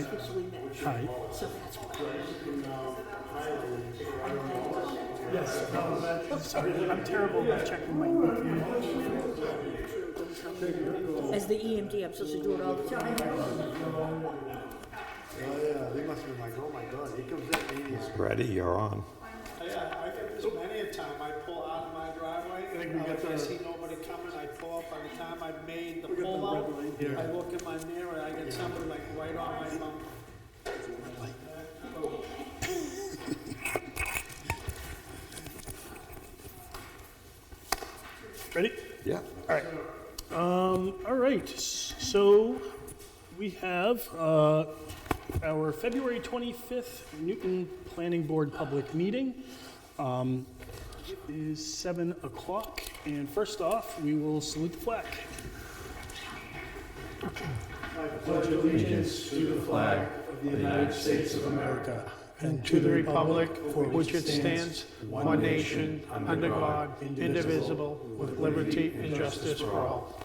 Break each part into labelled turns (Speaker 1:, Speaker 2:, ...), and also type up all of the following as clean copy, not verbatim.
Speaker 1: Hi.
Speaker 2: officially met.
Speaker 1: Hi.
Speaker 2: So that's why.
Speaker 1: Yes. Sorry, I'm terrible about checking my email.
Speaker 2: As the EMD, I'm supposed to do it all the time.
Speaker 3: Oh yeah, they must be like, oh my God, he comes in and he's
Speaker 4: Ready, you're on.
Speaker 5: Yeah, I get this many a time. I pull out of my driveway, if I see nobody coming, I pull up. By the time I've made the pull out, I look in my mirror, I get somebody like right on my bumper.
Speaker 1: Ready?
Speaker 4: Yeah.
Speaker 1: All right. All right. So we have our February 25th Newton Planning Board public meeting. It is 7 o'clock, and first off, we will salute the flag.
Speaker 6: Pledge allegiance to the flag of the United States of America and to the republic for which it stands, one nation, under God, indivisible, with liberty and justice for all.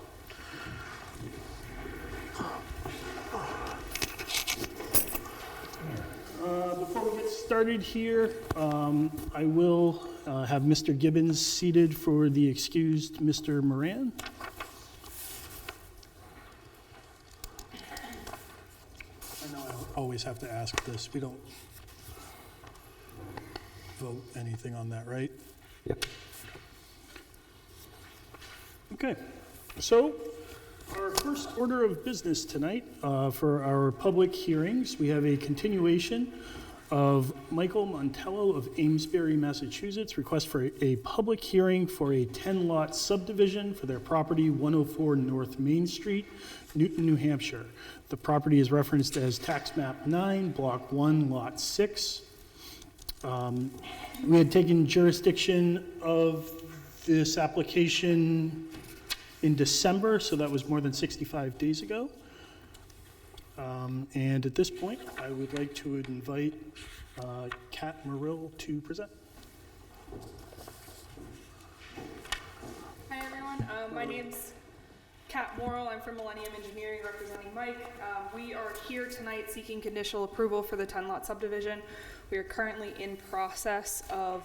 Speaker 1: Before we get started here, I will have Mr. Gibbons seated for the excused Mr. Moran. I know I always have to ask this. We don't vote anything on that, right?
Speaker 4: Yep.
Speaker 1: Okay, so our first order of business tonight for our public hearings, we have a continuation of Michael Montello of Amesbury, Massachusetts, request for a public hearing for a 10-lot subdivision for their property 104 North Main Street, Newton, New Hampshire. The property is referenced as tax map 9, block 1, lot 6. We had taken jurisdiction of this application in December, so that was more than 65 days ago. And at this point, I would like to invite Kat Morill to present.
Speaker 7: Hi everyone, my name's Kat Morrill. I'm from Millennium Engineering representing Mike. We are here tonight seeking conditional approval for the 10-lot subdivision. We are currently in process of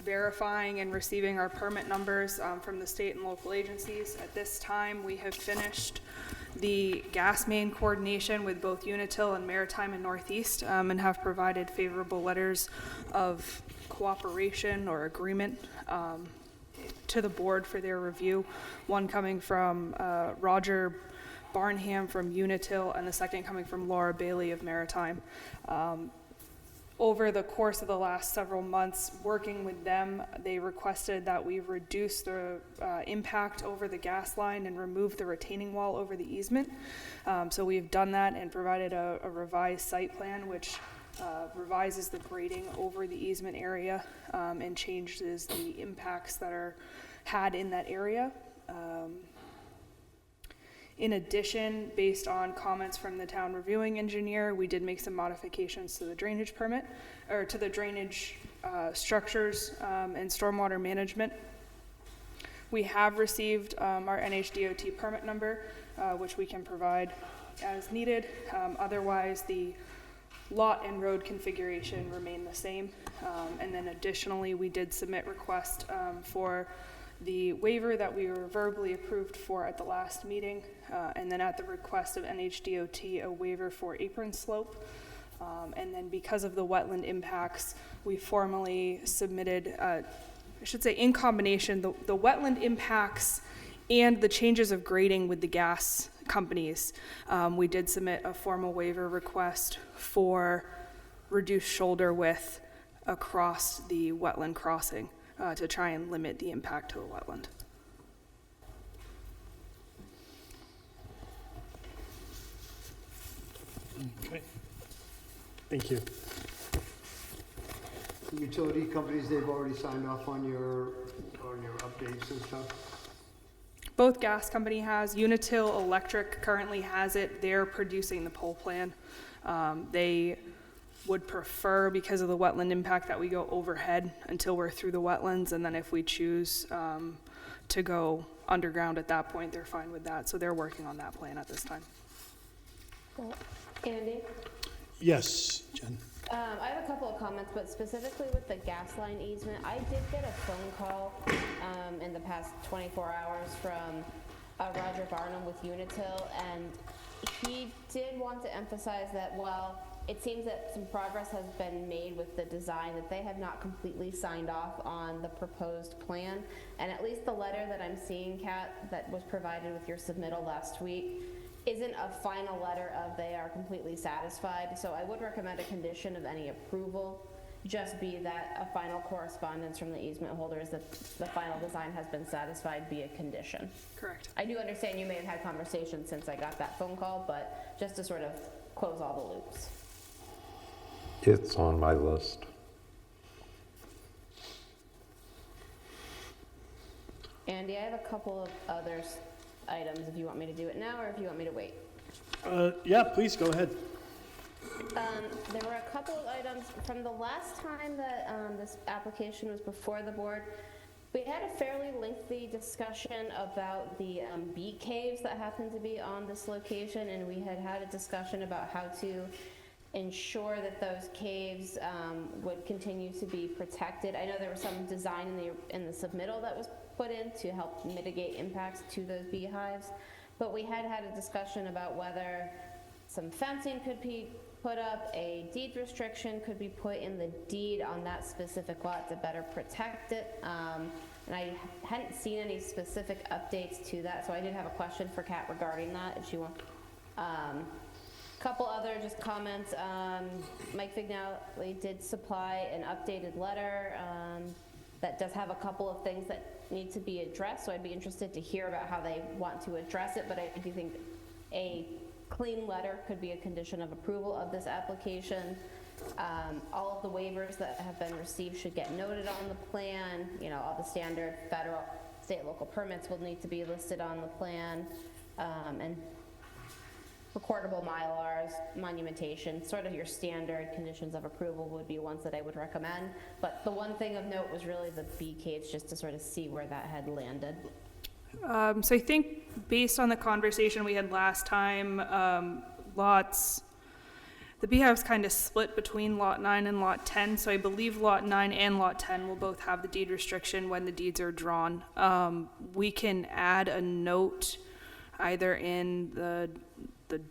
Speaker 7: verifying and receiving our permit numbers from the state and local agencies. At this time, we have finished the gas main coordination with both Unitil and Maritime and Northeast and have provided favorable letters of cooperation or agreement to the board for their review. One coming from Roger Barnham from Unitil and the second coming from Laura Bailey of Maritime. Over the course of the last several months working with them, they requested that we reduce the impact over the gas line and remove the retaining wall over the easement. So we've done that and provided a revised site plan which revises the grading over the easement area and changes the impacts that are had in that area. In addition, based on comments from the town reviewing engineer, we did make some modifications to the drainage permit, or to the drainage structures and stormwater management. We have received our NHDOT permit number, which we can provide as needed. Otherwise, the lot and road configuration remain the same. And then additionally, we did submit request for the waiver that we were verbally approved for at the last meeting, and then at the request of NHDOT, a waiver for apron slope. And then because of the wetland impacts, we formally submitted, I should say in combination, the wetland impacts and the changes of grading with the gas companies. We did submit a formal waiver request for reduced shoulder width across the wetland crossing. To try and limit the impact to the wetland.
Speaker 1: Okay. Thank you.
Speaker 3: the utility companies, they've already signed off on your updates and stuff?
Speaker 7: Both gas company has. Unitil Electric currently has it. They're producing the pole plan. They would prefer, because of the wetland impact, that we go overhead until we're through the wetlands, and then if we choose to go underground at that point, they're fine with that. So they're working on that plan at this time.
Speaker 4: Andy,
Speaker 1: Yes, Jen.
Speaker 4: I have a couple of comments, but specifically with the gas line easement, I did get a phone call in the past 24 hours from Roger Barnum with Unitil, and he did want to emphasize that while it seems that some progress has been made with the design, that they have not completely signed off on the proposed plan, and at least the letter that I'm seeing, Kat, that was provided with your submittal last week, isn't a final letter of they are completely satisfied. So I would recommend a condition of any approval just be that a final correspondence from the easement holders that the final design has been satisfied be a condition.
Speaker 7: Correct.
Speaker 4: I do understand you may have had conversations since I got that phone call, but just to sort of close all the loops.
Speaker 8: It's on my list.
Speaker 4: Andy, I have a couple of other items if you want me to do it now or if you want me to wait.
Speaker 1: Yeah, please, go ahead.
Speaker 4: There were a couple of items from the last time that this application was before the board. We had a fairly lengthy discussion about the bee caves that happen to be on this location, and we had a discussion about how to ensure that those caves would continue to be protected. I know there was some design in the submittal that was put in to help mitigate impacts to those beehives, but we had a discussion about whether some fencing could be put up, a deed restriction could be put in the deed on that specific lot to better protect it. And I hadn't seen any specific updates to that, so I did have a question for Kat regarding that, if she wants. Couple other just comments. Mike Vignali did supply an updated letter that does have a couple of things that need to be addressed, so I'd be interested to hear about how they want to address it, but I do think a clean letter could be a condition of approval of this application. All of the waivers that have been received should get noted on the plan. You know, all the standard federal, state, local permits will need to be listed on the plan. And recordable Mylars, monumentation, sort of your standard conditions of approval would be ones that I would recommend. But the one thing of note was really the bee caves, just to sort of see where that had landed.
Speaker 7: So I think based on the conversation we had last time, the beehive's kind of split between lot 9 and lot 10, so I believe lot 9 and lot 10 will both have the deed restriction when the deeds are drawn. We can add a note either in the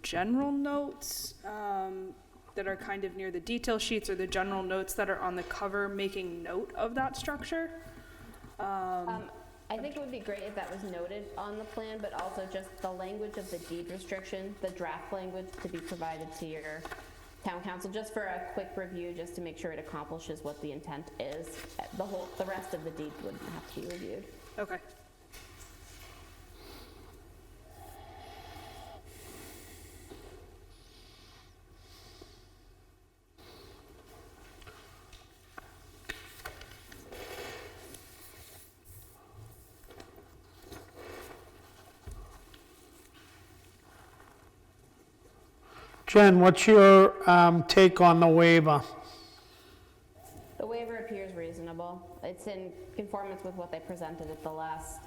Speaker 7: general notes that are kind of near the detail sheets, or the general notes that are on the cover making note of that structure.
Speaker 4: I think it would be great if that was noted on the plan, but also just the language of the deed restriction, the draft language to be provided to your town council, just for a quick review, just to make sure it accomplishes what the intent is. The rest of the deed wouldn't have to be reviewed.
Speaker 7: Okay.
Speaker 6: Jen, what's your take on the waiver?
Speaker 4: The waiver appears reasonable. It's in conformance with what they presented at the last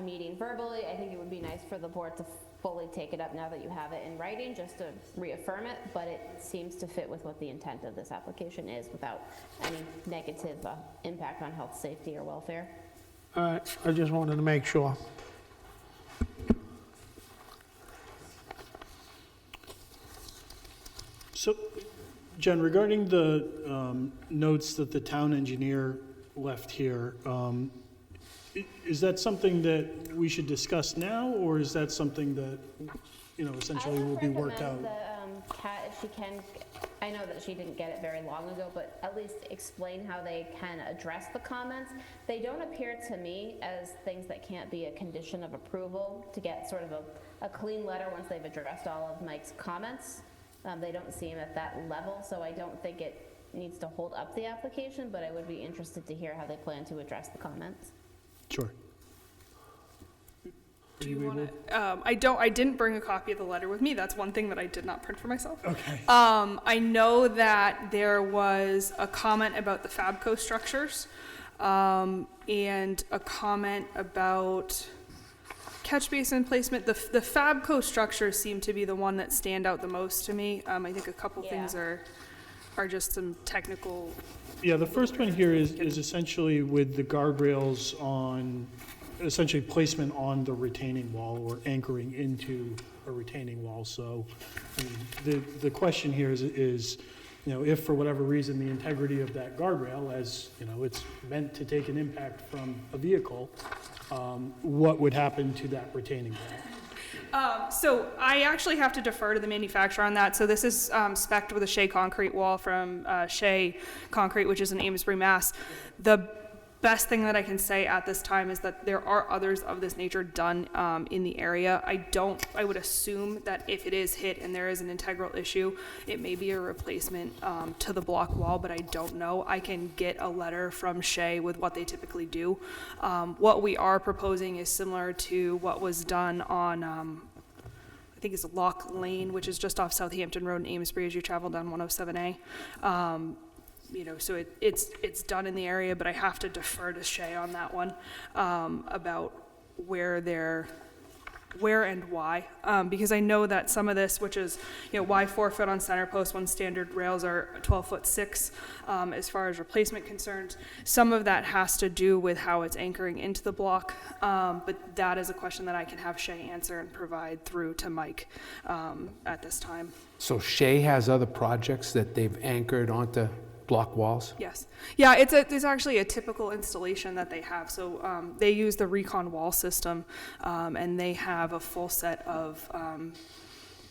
Speaker 4: meeting verbally. I think it would be nice for the board to fully take it up now that you have it in writing, just to reaffirm it, but it seems to fit with what the intent of this application is without any negative impact on health, safety, or welfare.
Speaker 6: All right, I just wanted to make sure.
Speaker 1: So, Jen, regarding the notes that the town engineer left here, is that something that we should discuss now, or is that something that, you know, essentially will be worked out?
Speaker 4: I would recommend that Kat, if she can, I know that she didn't get it very long ago, but at least explain how they can address the comments. They don't appear to me as things that can't be a condition of approval to get sort of a clean letter once they've addressed all of Mike's comments. They don't seem at that level, so I don't think it needs to hold up the application, but I would be interested to hear how they plan to address the comments.
Speaker 1: Sure.
Speaker 7: Do you want to? I didn't bring a copy of the letter with me. That's one thing that I did not print for myself.
Speaker 1: Okay.
Speaker 7: I know that there was a comment about the Fabco structures, and a comment about catch basin placement, the Fabco structures seem to be the one that stand out the most to me. I think a couple things are just some technical.
Speaker 1: Yeah, the first one here is essentially with the guardrails on, essentially placement on the retaining wall or anchoring into a retaining wall. So I mean, the question here is, if for whatever reason the integrity of that guardrail, as it's meant to take an impact from a vehicle, what would happen to that retaining wall?
Speaker 7: So I actually have to defer to the manufacturer on that. So this is spec'd with a Shea concrete wall from Shea Concrete, which is in Amesbury, Mass. The best thing that I can say at this time is that there are others of this nature done in the area. I would assume that if it is hit and there is an integral issue, it may be a replacement to the block wall, but I don't know. I can get a letter from Shea with what they typically do. What we are proposing is similar to what was done on, I think it's Lock Lane, which is just off Southampton Road in Amesbury as you travel down 107A. So it's done in the area, but I have to defer to Shea on that one about where and why, because I know that some of this, which is, why 4 foot on center post when standard rails are 12'6", as far as replacement concerns, some of that has to do with how it's anchoring into the block, but that is a question that I can have Shea answer and provide through to Mike at this time.
Speaker 6: So Shea has other projects that they've anchored onto block walls?
Speaker 7: Yes. Yeah, it's actually a typical installation that they have. So they use the Recon wall system, and they have a full set of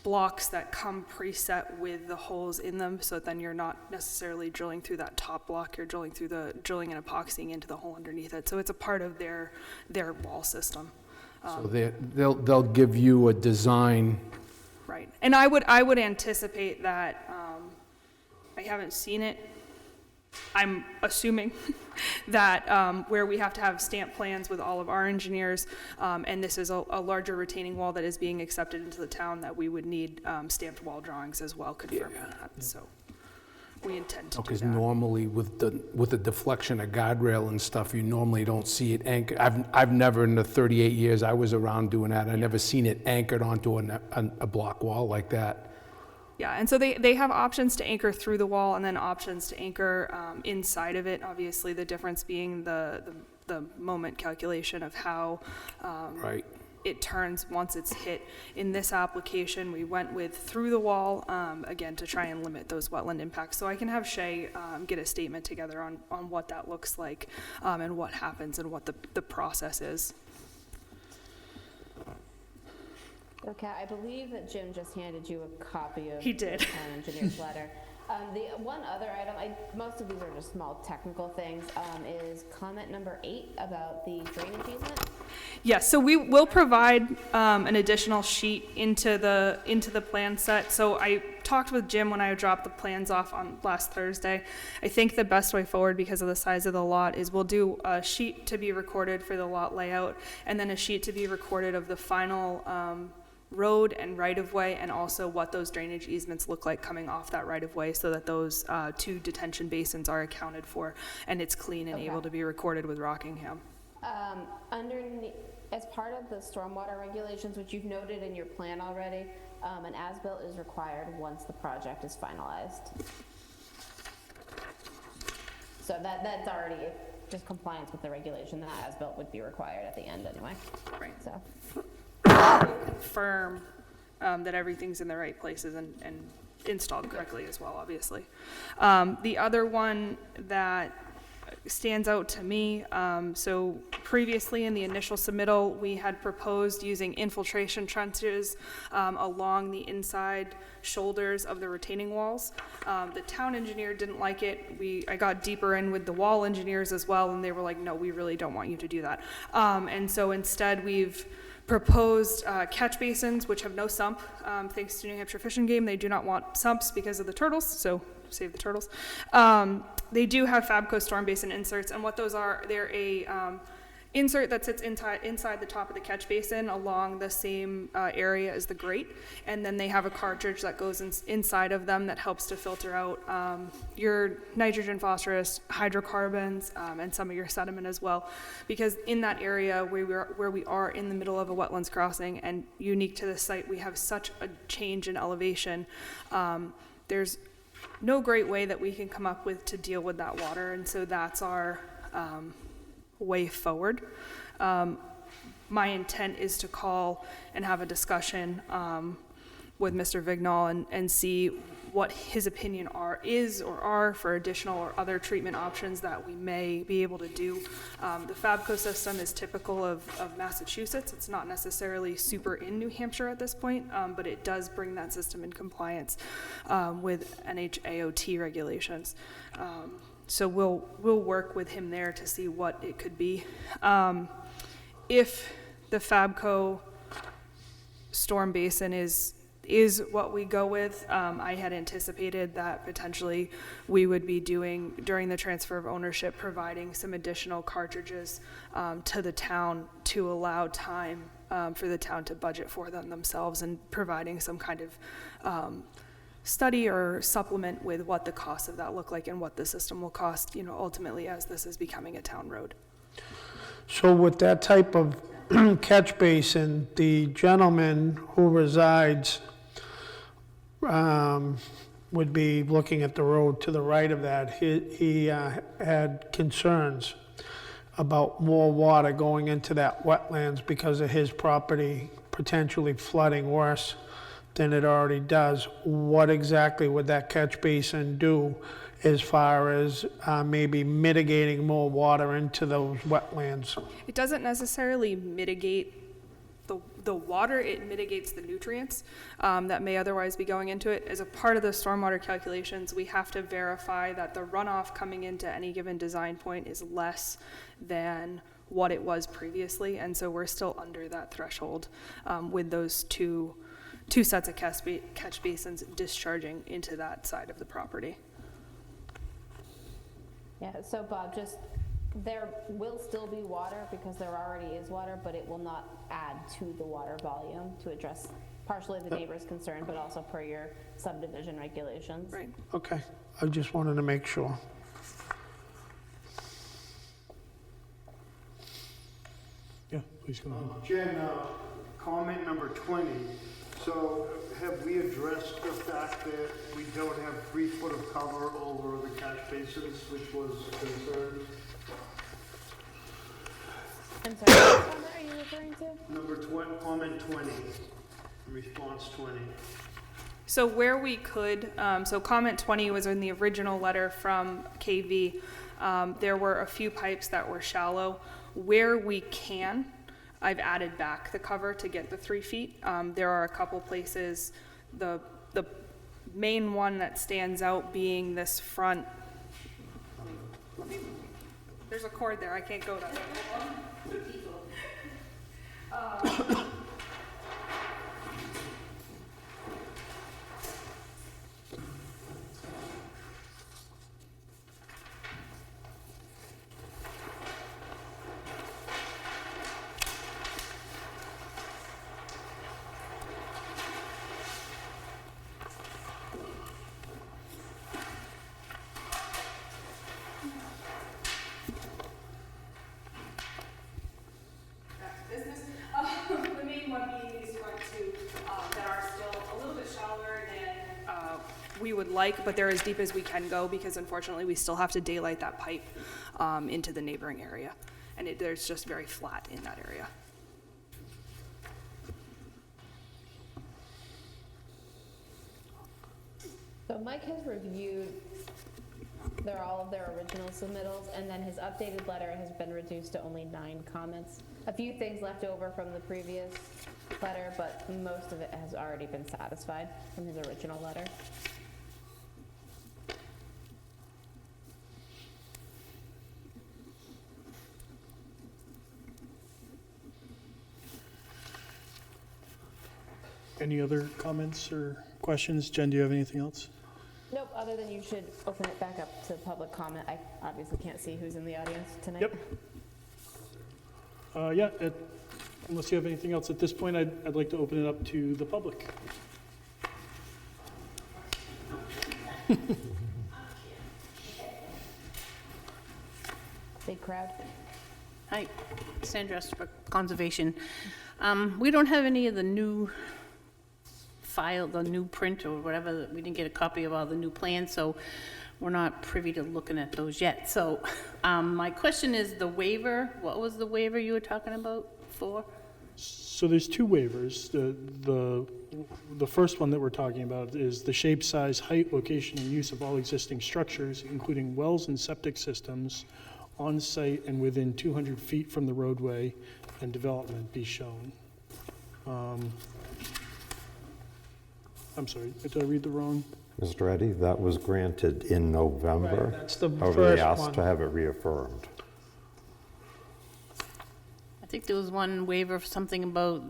Speaker 7: blocks that come preset with the holes in them, so then you're not necessarily drilling through that top block, you're drilling and epoxying into the hole underneath it. So it's a part of their wall system.
Speaker 6: So they'll give you a design.
Speaker 7: Right. And I would anticipate that, I haven't seen it, I'm assuming that where we have to have stamp plans with all of our engineers, and this is a larger retaining wall that is being accepted into the town, that we would need stamped wall drawings as well confirming that. So we intend to do
Speaker 6: Because
Speaker 7: that.
Speaker 6: normally with the deflection of guardrail and stuff, you normally don't see it anchored. I've never, in the 38 years I was around doing that, I never seen it anchored onto a block wall like that.
Speaker 7: Yeah, and so they have options to anchor through the wall and then options to anchor inside of it. Obviously, the difference being the moment calculation of how
Speaker 6: Right.
Speaker 7: it turns once it's hit. In this application, we went with through the wall, again, to try and limit those wetland impacts. So I can have Shea get a statement together on what that looks like and what happens and what the process is.
Speaker 4: Okay, I believe that Jim just handed you a copy of
Speaker 7: He did.
Speaker 4: the town engineer's letter. The one other item, most of these are just small technical things, is comment number 8 about the drainage easement.
Speaker 7: Yes, so we will provide an additional sheet into the plan set. So I talked with Jim when I dropped the plans off on last Thursday. I think the best way forward, because of the size of the lot, is we'll do a sheet to be recorded for the lot layout, and then a sheet to be recorded of the final road and right-of-way, and also what those drainage easements look like coming off that right-of-way, so that those 2 detention basins are accounted for, and it's clean and able to be recorded with Rockingham.
Speaker 4: As part of the stormwater regulations, which you've noted in your plan already, an as-built is required once the project is finalized. So that's already just compliance with the regulation. That as-built would be required at the end anyway.
Speaker 7: Right.
Speaker 4: So.
Speaker 7: Confirm that everything's in the right places and installed correctly as well, obviously. The other one that stands out to me, so previously in the initial submittal, we had proposed using infiltration trenches along the inside shoulders of the retaining walls. The town engineer didn't like it. I got deeper in with the wall engineers as well, and they were like, no, we really don't want you to do that. And so instead we've proposed catch basins, which have no sump. Thanks to New Hampshire Fish and Game, they do not want sumps because of the turtles, so save the turtles. They do have Fabco storm basin inserts, and what those are, they're a insert that sits inside the top of the catch basin along the same area as the grate, and then they have a cartridge that goes inside of them that helps to filter out your nitrogen, phosphorus, hydrocarbons, and some of your sediment as well. Because in that area where we are in the middle of a wetlands crossing and unique to the site, we have such a change in elevation. There's no great way that we can come up with to deal with that water, and so that's our way forward. My intent is to call and have a discussion with Mr. Vignal and see what his opinion is for additional or other treatment options that we may be able to do. The Fabco system is typical of Massachusetts. It's not necessarily super in New Hampshire at this point, but it does bring that system in compliance with NHAOT regulations. So we'll work with him there to see what it could be. If the Fabco storm basin is what we go with, I had anticipated that potentially we would be doing, during the transfer of ownership, providing some additional cartridges to the town to allow time for the town to budget for them themselves, and providing some kind of study or supplement with what the cost of that look like and what the system will cost, ultimately, as this is becoming a town road.
Speaker 6: So with that type of catch basin, the gentleman who resides would be looking at the road to the right of that. He had concerns about more water going into that wetlands because of his property potentially flooding worse than it already does. What exactly would that catch basin do as far as maybe mitigating more water into those wetlands?
Speaker 7: It doesn't necessarily mitigate the water, it mitigates the nutrients that may otherwise be going into it. As a part of the stormwater calculations, we have to verify that the runoff coming into any given design point is less than what it was previously, and so we're still under that threshold with those two sets of catch basins discharging into that side of the property.
Speaker 4: Yeah, so Bob, there will still be water because there already is water, but it will not add to the water volume to address partially the neighbor's concern, but also per your subdivision regulations.
Speaker 7: Right.
Speaker 6: Okay, I just wanted to make sure.
Speaker 1: Yeah, please go ahead.
Speaker 3: Jen, comment number 20. So have we addressed the fact that we don't have 3 foot of cover over the catch basins, which was a concern?
Speaker 4: I'm sorry, what comment are you referring to?
Speaker 3: Number 20, comment 20, response 20.
Speaker 7: So where we could, so comment 20 was in the original letter from KV. There were a few pipes that were shallow. Where we can, I've added back the cover to get the 3 feet. There are a couple places, the main one that stands out being this front. There's a cord there, I can't go that way. The main one being these front two that are still a little bit shallower than we would like, but they're as deep as we can go because unfortunately we still have to daylight that pipe into the neighboring area. And there's just very flat in that area.
Speaker 4: So Mike has reviewed all of their original submittals, and then his updated letter has been reduced to only 9 comments. A few things left over from the previous letter, but most of it has already been satisfied from his original letter.
Speaker 1: Any other comments or questions? Jen, do you have anything else?
Speaker 4: Nope, other than you should open it back up to public comment. I obviously can't see who's in the audience tonight.
Speaker 1: Yep. Yeah, unless you have anything else at this point, I'd like to open it up to the public.
Speaker 4: Big crowd.
Speaker 9: Hi, Sandra for Conservation. We don't have any of the new file, the new print or whatever, we didn't get a copy of all the new plans, so we're not privy to looking at those yet. So my question is the waiver, what was the waiver you were talking about for?
Speaker 1: So there's two waivers. The first one that we're talking about is the shape, size, height, location, and use of all existing structures, including wells and septic systems, on site and within 200 feet from the roadway and development be shown. I'm sorry, did I read the wrong?
Speaker 8: Mr. Eddy, that was granted in November.
Speaker 6: Right, that's the
Speaker 8: However,
Speaker 6: first
Speaker 8: we asked
Speaker 6: one.
Speaker 8: to have it reaffirmed.
Speaker 9: I think there was one waiver for something about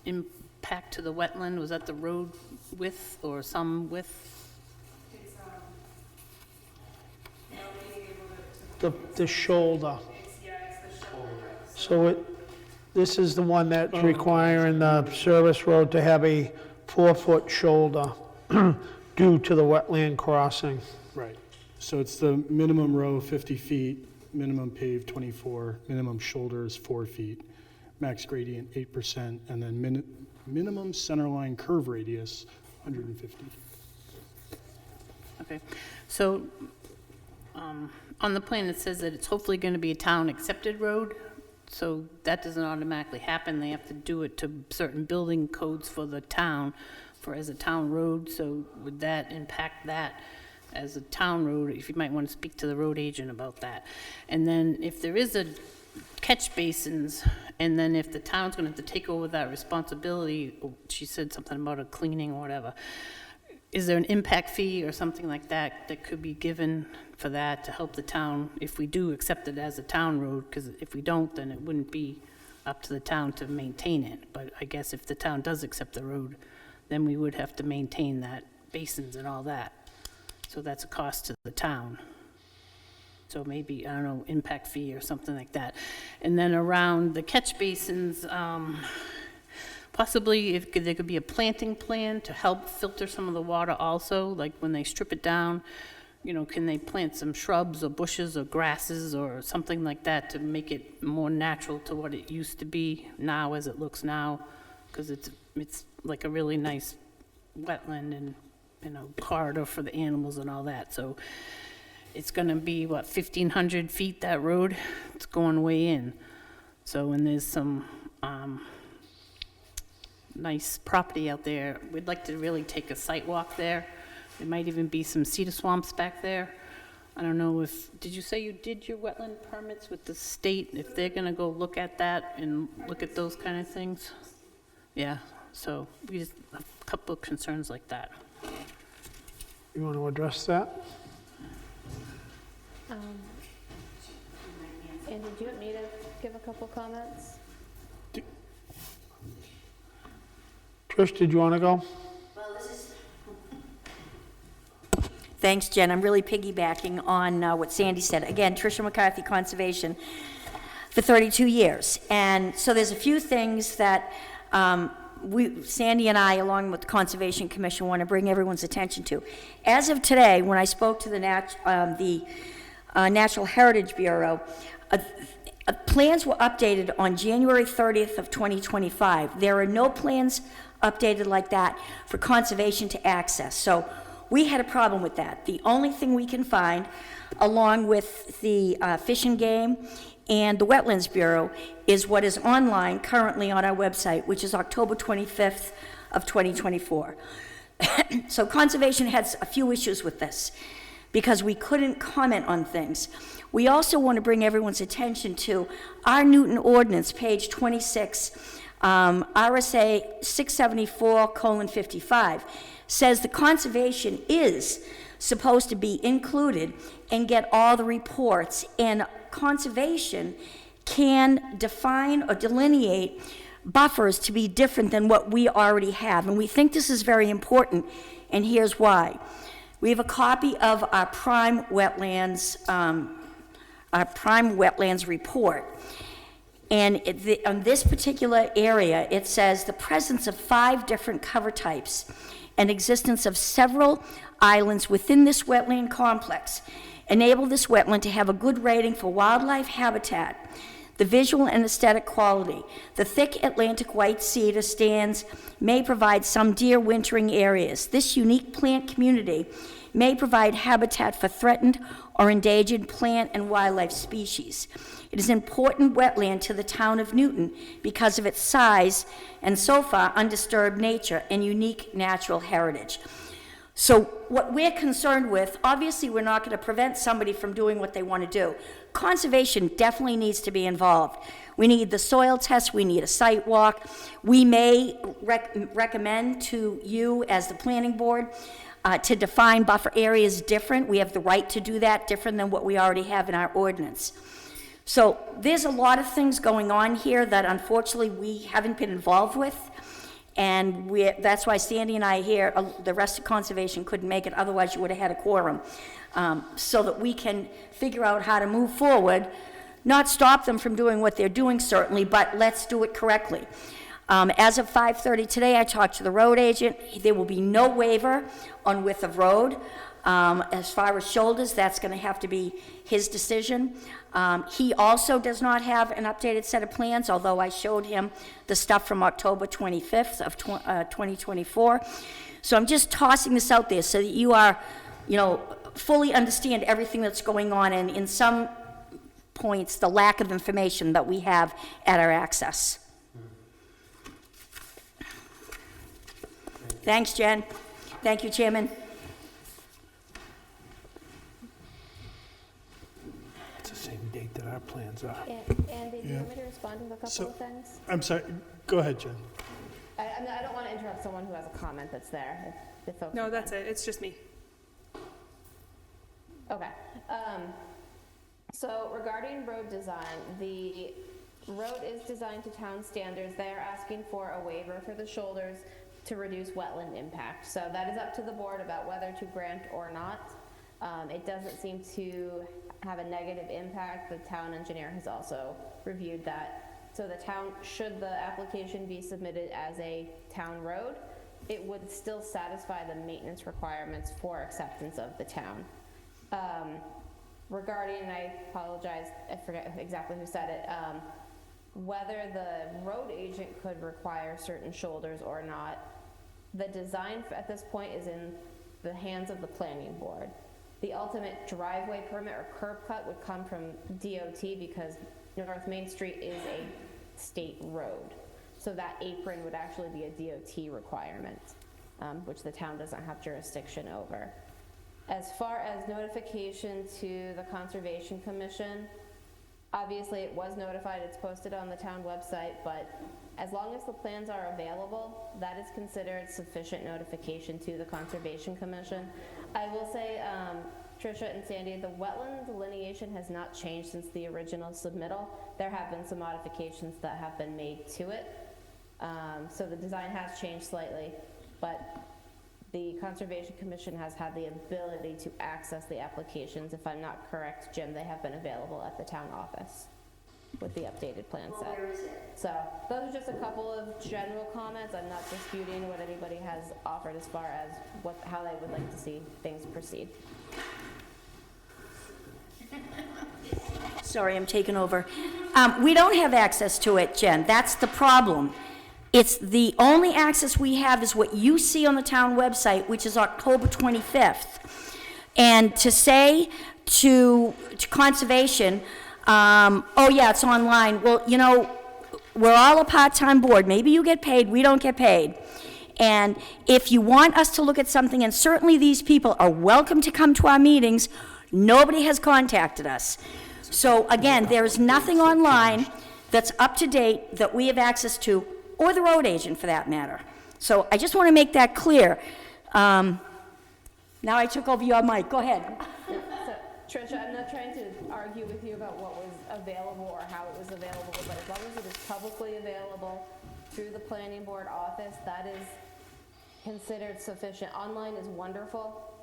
Speaker 9: impact to the wetland. Was that the road width or some width?
Speaker 6: The shoulder. So this is the one that's requiring the service road to have a 4-foot shoulder due to the wetland crossing.
Speaker 1: Right. So it's the minimum row 50 feet, minimum paved 24, minimum shoulder is 4 feet, max gradient 8%, and then minimum centerline curve radius 150.
Speaker 9: Okay, so on the plan, it says that it's hopefully going to be a town-accepted road, so that doesn't automatically happen. They have to do it to certain building codes for the town, as a town road, so would that impact that as a town road, if you might want to speak to the road agent about that? And then if there is a catch basins, and then if the town's going to have to take over that responsibility, she said something about a cleaning or whatever, is there an impact fee or something like that that could be given for that to help the town if we do accept it as a town road? Because if we don't, then it wouldn't be up to the town to maintain it. But I guess if the town does accept the road, then we would have to maintain that basins and all that. So that's a cost to the town. So maybe, I don't know, impact fee or something like that. And then around the catch basins, possibly if there could be a planting plan to help filter some of the water also, like when they strip it down, you know, can they plant some shrubs or bushes or grasses or something like that to make it more natural to what it used to be now as it looks now? Because it's like a really nice wetland and, you know, corridor for the animals and all that. So it's going to be, what, 1,500 feet, that road? It's going way in. So, and there's some nice property out there. We'd like to really take a site walk there. There might even be some cedar swamps back there. I don't know if, did you say you did your wetland permits with the state? If they're going to go look at that and look at those kind of things? Yeah, so we just have a couple of concerns like that.
Speaker 6: You want to address that?
Speaker 4: And did you want me to give a couple comments?
Speaker 6: Trish, did you want to go?
Speaker 2: Thanks, Jen. I'm really piggybacking on what Sandy said. Again, Tricia McCarthy, Conservation, for 32 years. And so there's a few things that Sandy and I, along with the Conservation Commission, want to bring everyone's attention to. As of today, when I spoke to the Natural Heritage Bureau, plans were updated on January 30th of 2025. There are no plans updated like that for conservation to access. So we had a problem with that. The only thing we can find, along with the Fish and Game and the Wetlands Bureau, is what is online currently on our website, which is October 25th of 2024. So Conservation has a few issues with this because we couldn't comment on things. We also want to bring everyone's attention to our Newton Ordinance, page 26, RSA 674:55, says the conservation is supposed to be included and get all the reports, and conservation can define or delineate buffers to be different than what we already have. And we think this is very important, and here's why. We have a copy of our prime wetlands report. And on this particular area, it says the presence of 5 different cover types and existence of several islands within this wetland complex enable this wetland to have a good rating for wildlife habitat, the visual and aesthetic quality. The thick Atlantic white cedar stands may provide some deer wintering areas. This unique plant community may provide habitat for threatened or endangered plant and wildlife species. It is an important wetland to the town of Newton because of its size and so far undisturbed nature and unique natural heritage. So what we're concerned with, obviously we're not going to prevent somebody from doing what they want to do. Conservation definitely needs to be involved. We need the soil test, we need a site walk. We may recommend to you as the planning board to define buffer areas different. We have the right to do that, different than what we already have in our ordinance. So there's a lot of things going on here that unfortunately we haven't been involved with. And that's why Sandy and I here, the rest of conservation couldn't make it, otherwise you would have had a quorum. So that we can figure out how to move forward, not stop them from doing what they're doing certainly, but let's do it correctly. As of 5:30 today, I talked to the road agent. There will be no waiver on width of road. As far as shoulders, that's going to have to be his decision. He also does not have an updated set of plans, although I showed him the stuff from October 25th of 2024. So I'm just tossing this out there so that you are, fully understand everything that's going on, and in some points, the lack of information that we have at our access. Thanks, Jen. Thank you, Chairman.
Speaker 6: It's the same date that our plans are.
Speaker 4: Andy, do you want me to respond to a couple of things?
Speaker 1: I'm sorry, go ahead, Jen.
Speaker 4: I don't want to interrupt someone who has a comment that's there. If folks
Speaker 7: No, that's it. It's just me.
Speaker 4: Okay. So regarding road design, the road is designed to town standards. They are asking for a waiver for the shoulders to reduce wetland impact. So that is up to the board about whether to grant or not. It doesn't seem to have a negative impact. The town engineer has also reviewed that. So the town, should the application be submitted as a town road, it would still satisfy the maintenance requirements for acceptance of the town. Regarding, and I apologize, I forget exactly who said it, whether the road agent could require certain shoulders or not, the design at this point is in the hands of the planning board. The ultimate driveway permit or curb cut would come from DOT because North Main Street is a state road. So that apron would actually be a DOT requirement, which the town doesn't have jurisdiction over. As far as notification to the Conservation Commission, obviously it was notified, it's posted on the town website, but as long as the plans are available, that is considered sufficient notification to the Conservation Commission. I will say, Tricia and Sandy, the wetland delineation has not changed since the original submittal. There have been some modifications that have been made to it. So the design has changed slightly, but the Conservation Commission has had the ability to access the applications. If I'm not correct, Jim, they have been available at the town office with the updated plan set.
Speaker 2: Where is it?
Speaker 4: So those are just a couple of general comments. I'm not disputing what anybody has offered as far as how they would like to see things proceed.
Speaker 2: Sorry, I'm taking over. We don't have access to it, Jen. That's the problem. It's the only access we have is what you see on the town website, which is October 25th. And to say to conservation, oh yeah, it's online. Well, we're all a part-time board. Maybe you get paid, we don't get paid. And if you want us to look at something, and certainly these people are welcome to come to our meetings, nobody has contacted us. So again, there is nothing online that's up to date that we have access to, or the road agent for that matter. So I just want to make that clear. Now I took over your mic, go ahead.
Speaker 4: So, Tricia, I'm not trying to argue with you about what was available or how it was available, but as long as it is publicly available through the planning board office, that is considered sufficient. Online is wonderful,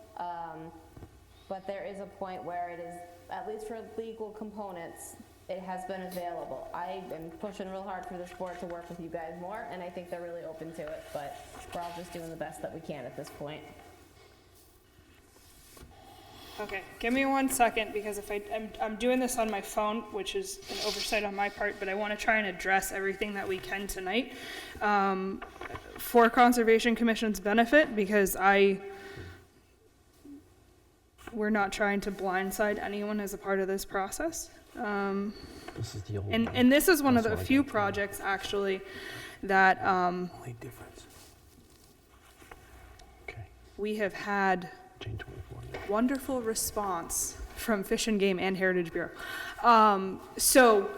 Speaker 4: but there is a point where it is, at least for legal components, it has been available. I am pushing real hard for this board to work with you guys more, and I think they're really open to it, but we're all just doing the best that we can at this point.
Speaker 7: Okay, give me 1 second, because if I'm doing this on my phone, which is an oversight on my part, but I want to try and address everything that we can tonight for Conservation Commission's benefit, because we're not trying to blindside anyone as a part of this process.
Speaker 8: This is the old
Speaker 7: And this is one of the few projects, actually, that
Speaker 6: Only difference.
Speaker 8: Okay,
Speaker 7: we have had
Speaker 8: Jane 24.
Speaker 7: wonderful response from Fish and Game and Heritage Bureau. So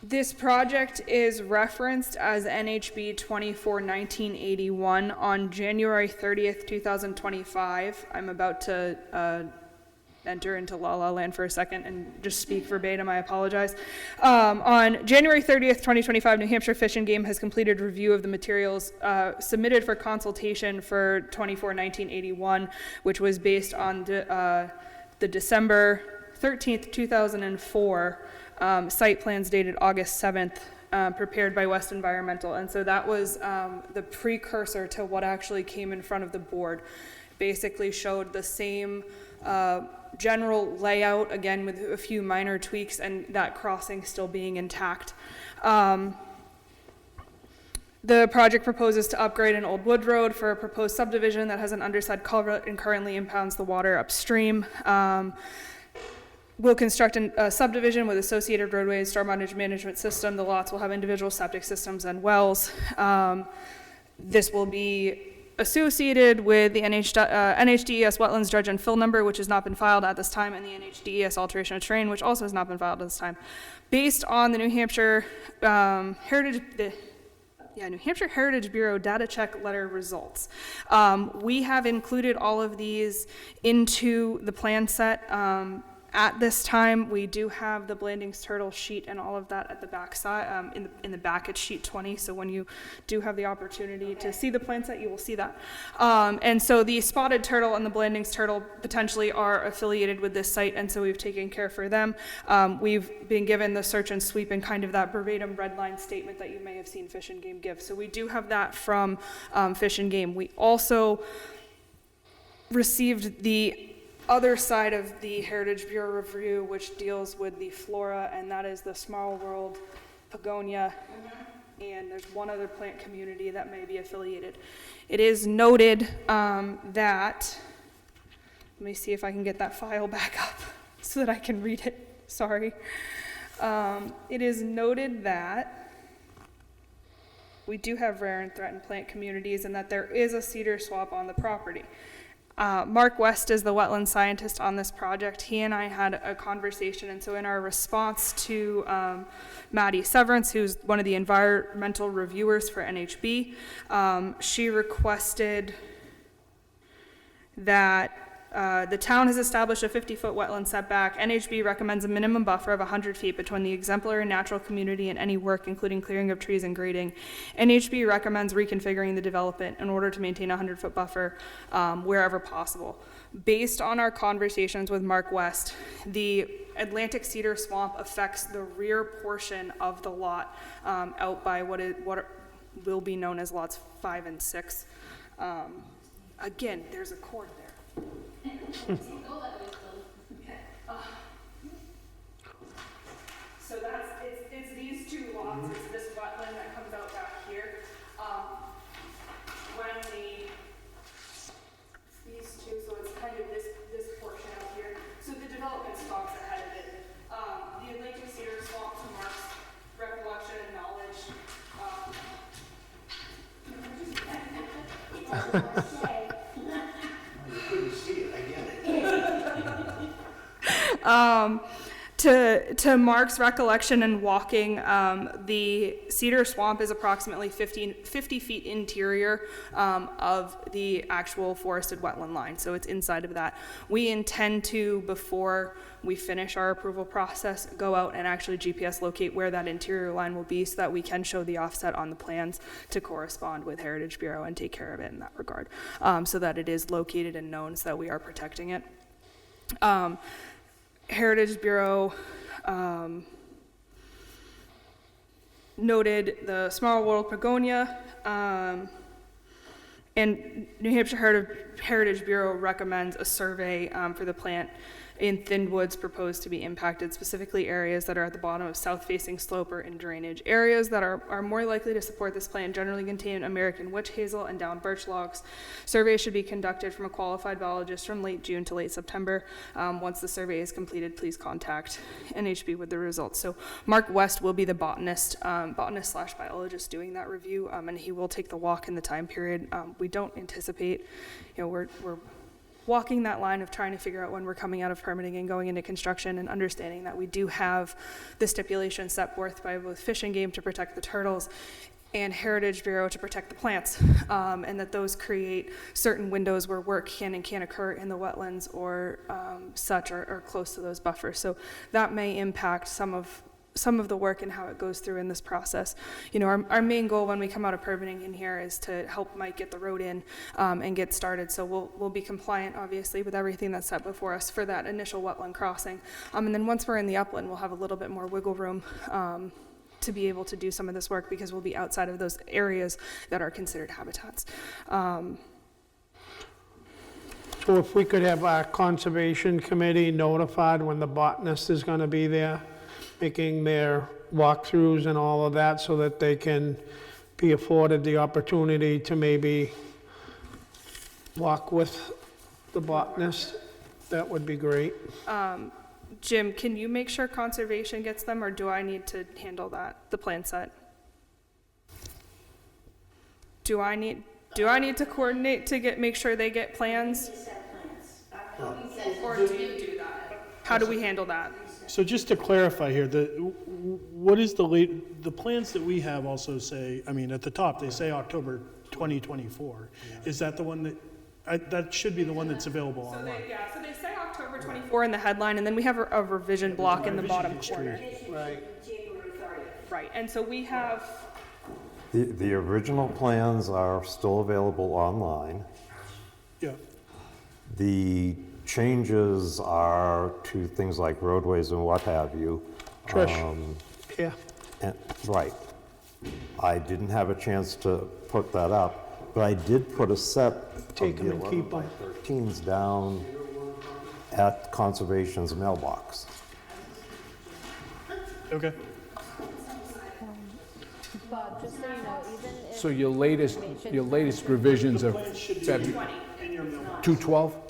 Speaker 7: this project is referenced as NHB 24-1981 on January 30th, 2025. I'm about to enter into La La Land for a second and just speak verbatim, I apologize. On January 30th, 2025, New Hampshire Fish and Game has completed review of the materials submitted for consultation for 24-1981, which was based on the December 13th, 2004 site plans dated August 7th, prepared by West Environmental. And so that was the precursor to what actually came in front of the board. Basically showed the same general layout, again with a few minor tweaks, and that crossing still being intact. The project proposes to upgrade an old wood road for a proposed subdivision that has an underside culvert and currently impounds the water upstream. We'll construct a subdivision with associated roadways, stormwater management system. The lots will have individual septic systems and wells. This will be associated with the NHDES wetlands dredge and fill number, which has not been filed at this time, and the NHDES alteration of terrain, which also has not been filed at this time. Based on the New Hampshire Heritage Bureau data check letter results, we have included all of these into the plan set. At this time, we do have the Blandings turtle sheet and all of that at the back side, in the back it's sheet 20, so when you do have the opportunity to see the plan set, you will see that. And so the spotted turtle and the Blandings turtle potentially are affiliated with this site, and so we've taken care for them. We've been given the search and sweep and kind of that verbatim red line statement that you may have seen Fish and Game give. So we do have that from Fish and Game. We also received the other side of the Heritage Bureau review, which deals with the flora, and that is the Small World Pagonia, and there's one other plant community that may be affiliated. It is noted that, let me see if I can get that file back up so that I can read it, sorry. It is noted that we do have rare and threatened plant communities and that there is a cedar swamp on the property. Mark West is the wetland scientist on this project. He and I had a conversation, and so in our response to Maddie Severance, who's one of the environmental reviewers for NHB, she requested that the town has established a 50-foot wetland setback. NHB recommends a minimum buffer of 100 feet between the exemplary natural community and any work, including clearing of trees and grading. NHB recommends reconfiguring the development in order to maintain a 100-foot buffer wherever possible. Based on our conversations with Mark West, the Atlantic cedar swamp affects the rear portion of the lot out by what will be known as lots 5 and 6. Again, there's a cord there. So it's these two lots. It's this wetland that comes out back here. These two, so it's kind of this portion out here. So the development stops ahead of it. The Atlantic cedar swamp, to Mark's recollection and knowledge. To Mark's recollection and walking, the cedar swamp is approximately 50 feet interior of the actual forested wetland line, so it's inside of that. We intend to, before we finish our approval process, go out and actually GPS locate where that interior line will be so that we can show the offset on the plans to correspond with Heritage Bureau and take care of it in that regard, so that it is located and known so that we are protecting it. Heritage Bureau Noted the small world begonia, and New Hampshire Heritage Bureau recommends a survey for the plant in thin woods proposed to be impacted, specifically areas that are at the bottom of south-facing slope or in drainage. Areas that are more likely to support this plant generally contain American witch hazel and down birch logs. Surveys should be conducted from a qualified biologist from late June to late September. Once the survey is completed, please contact NHB with the results. So Mark West will be the botanist/biologist doing that review, and he will take the walk in the time period. We don't anticipate, we're walking that line of trying to figure out when we're coming out of permitting and going into construction, and understanding that we do have the stipulations set forth by both Fish and Game to protect the turtles and Heritage Bureau to protect the plants, and that those create certain windows where work can and can't occur in the wetlands or such, or close to those buffers. So that may impact some of the work and how it goes through in this process. Our main goal when we come out of permitting in here is to help Mike get the road in and get started. So we'll be compliant, obviously, with everything that's set before us for that initial wetland crossing. And then once we're in the upland, we'll have a little bit more wiggle room to be able to do some of this work, because we'll be outside of those areas that are considered habitats.
Speaker 5: So if we could have our conservation committee notified when the botanist is going to be there, making their walkthroughs and all of that, so that they can be afforded the opportunity to maybe walk with the botanist, that would be great.
Speaker 7: Jim, can you make sure conservation gets them, or do I need to handle that, the plan set? Do I need to coordinate to make sure they get plans? Or do you do that? How do we handle that?
Speaker 1: So just to clarify here, what is the plans that we have also say, at the top, they say October 2024. Is that the one that should be the one that's available online?
Speaker 7: So they say October 24 in the headline, and then we have a revision block in the bottom corner.
Speaker 5: Right.
Speaker 7: Right, and so we have,
Speaker 8: The original plans are still available online.
Speaker 1: Yeah.
Speaker 8: The changes are to things like roadways and what have you.
Speaker 5: Trish, yeah.
Speaker 8: Right. I didn't have a chance to put that up, but I did put a set of the
Speaker 5: Take 'em and
Speaker 8: 11
Speaker 5: keep
Speaker 8: by
Speaker 5: 'em.
Speaker 8: 13s down at Conservation's mailbox.
Speaker 1: Okay.
Speaker 4: Bob, just so you know, even if.
Speaker 10: So your latest revisions are February, 212?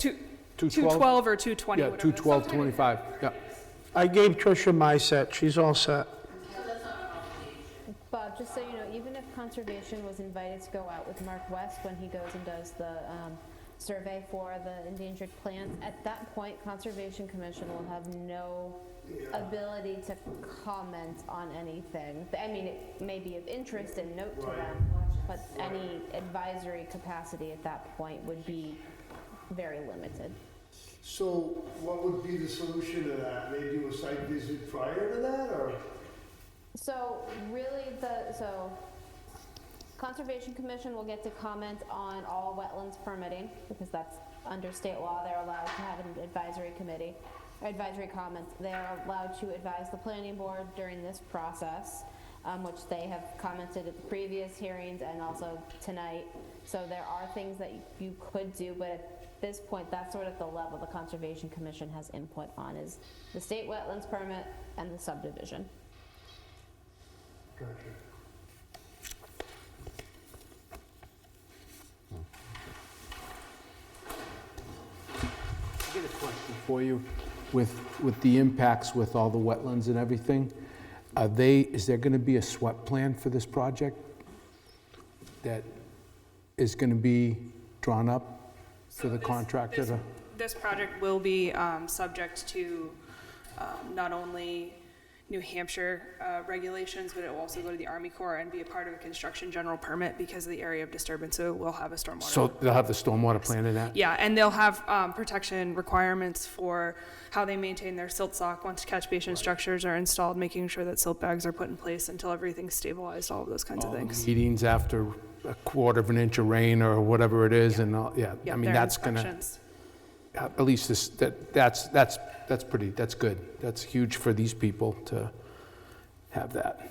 Speaker 7: 212 or 220,
Speaker 10: Yeah,
Speaker 7: whatever.
Speaker 10: 21225, yeah.
Speaker 5: I gave Tricia my set, she's all set.
Speaker 4: Bob, just so you know, even if Conservation was invited to go out with Mark West when he goes and does the survey for the endangered plants, at that point, Conservation Commission will have no ability to comment on anything. It may be of interest and note to them, but any advisory capacity at that point would be very limited.
Speaker 3: So what would be the solution to that? They do a site visit prior to that, or?
Speaker 4: So really, Conservation Commission will get to comment on all wetlands permitting, because that's under state law. They're allowed to have an advisory committee, advisory comments. They're allowed to advise the planning board during this process, which they have commented at the previous hearings and also tonight. So there are things that you could do, but at this point, that's sort of the level the Conservation Commission has input on, is the state wetlands permit and the subdivision.
Speaker 3: Gotcha.
Speaker 10: I get a question for you. With the impacts with all the wetlands and everything, is there going to be a SWEP plan for this project that is going to be drawn up for the contractor to?
Speaker 7: This project will be subject to not only New Hampshire regulations, but it will also go to the Army Corps and be a part of a construction general permit because of the area of disturbance, so we'll have a stormwater.
Speaker 10: So they'll have the stormwater plan in that?
Speaker 7: Yeah, and they'll have protection requirements for how they maintain their silt sock once catch basin structures are installed, making sure that silt bags are put in place until everything's stabilized, all of those kinds of things.
Speaker 10: Meetings after a quarter of an inch of rain or whatever it is, and all, yeah.
Speaker 7: Yeah,
Speaker 10: I mean,
Speaker 7: their
Speaker 10: that's gonna
Speaker 7: inspections.
Speaker 10: at least that's good. That's huge for these people to have that.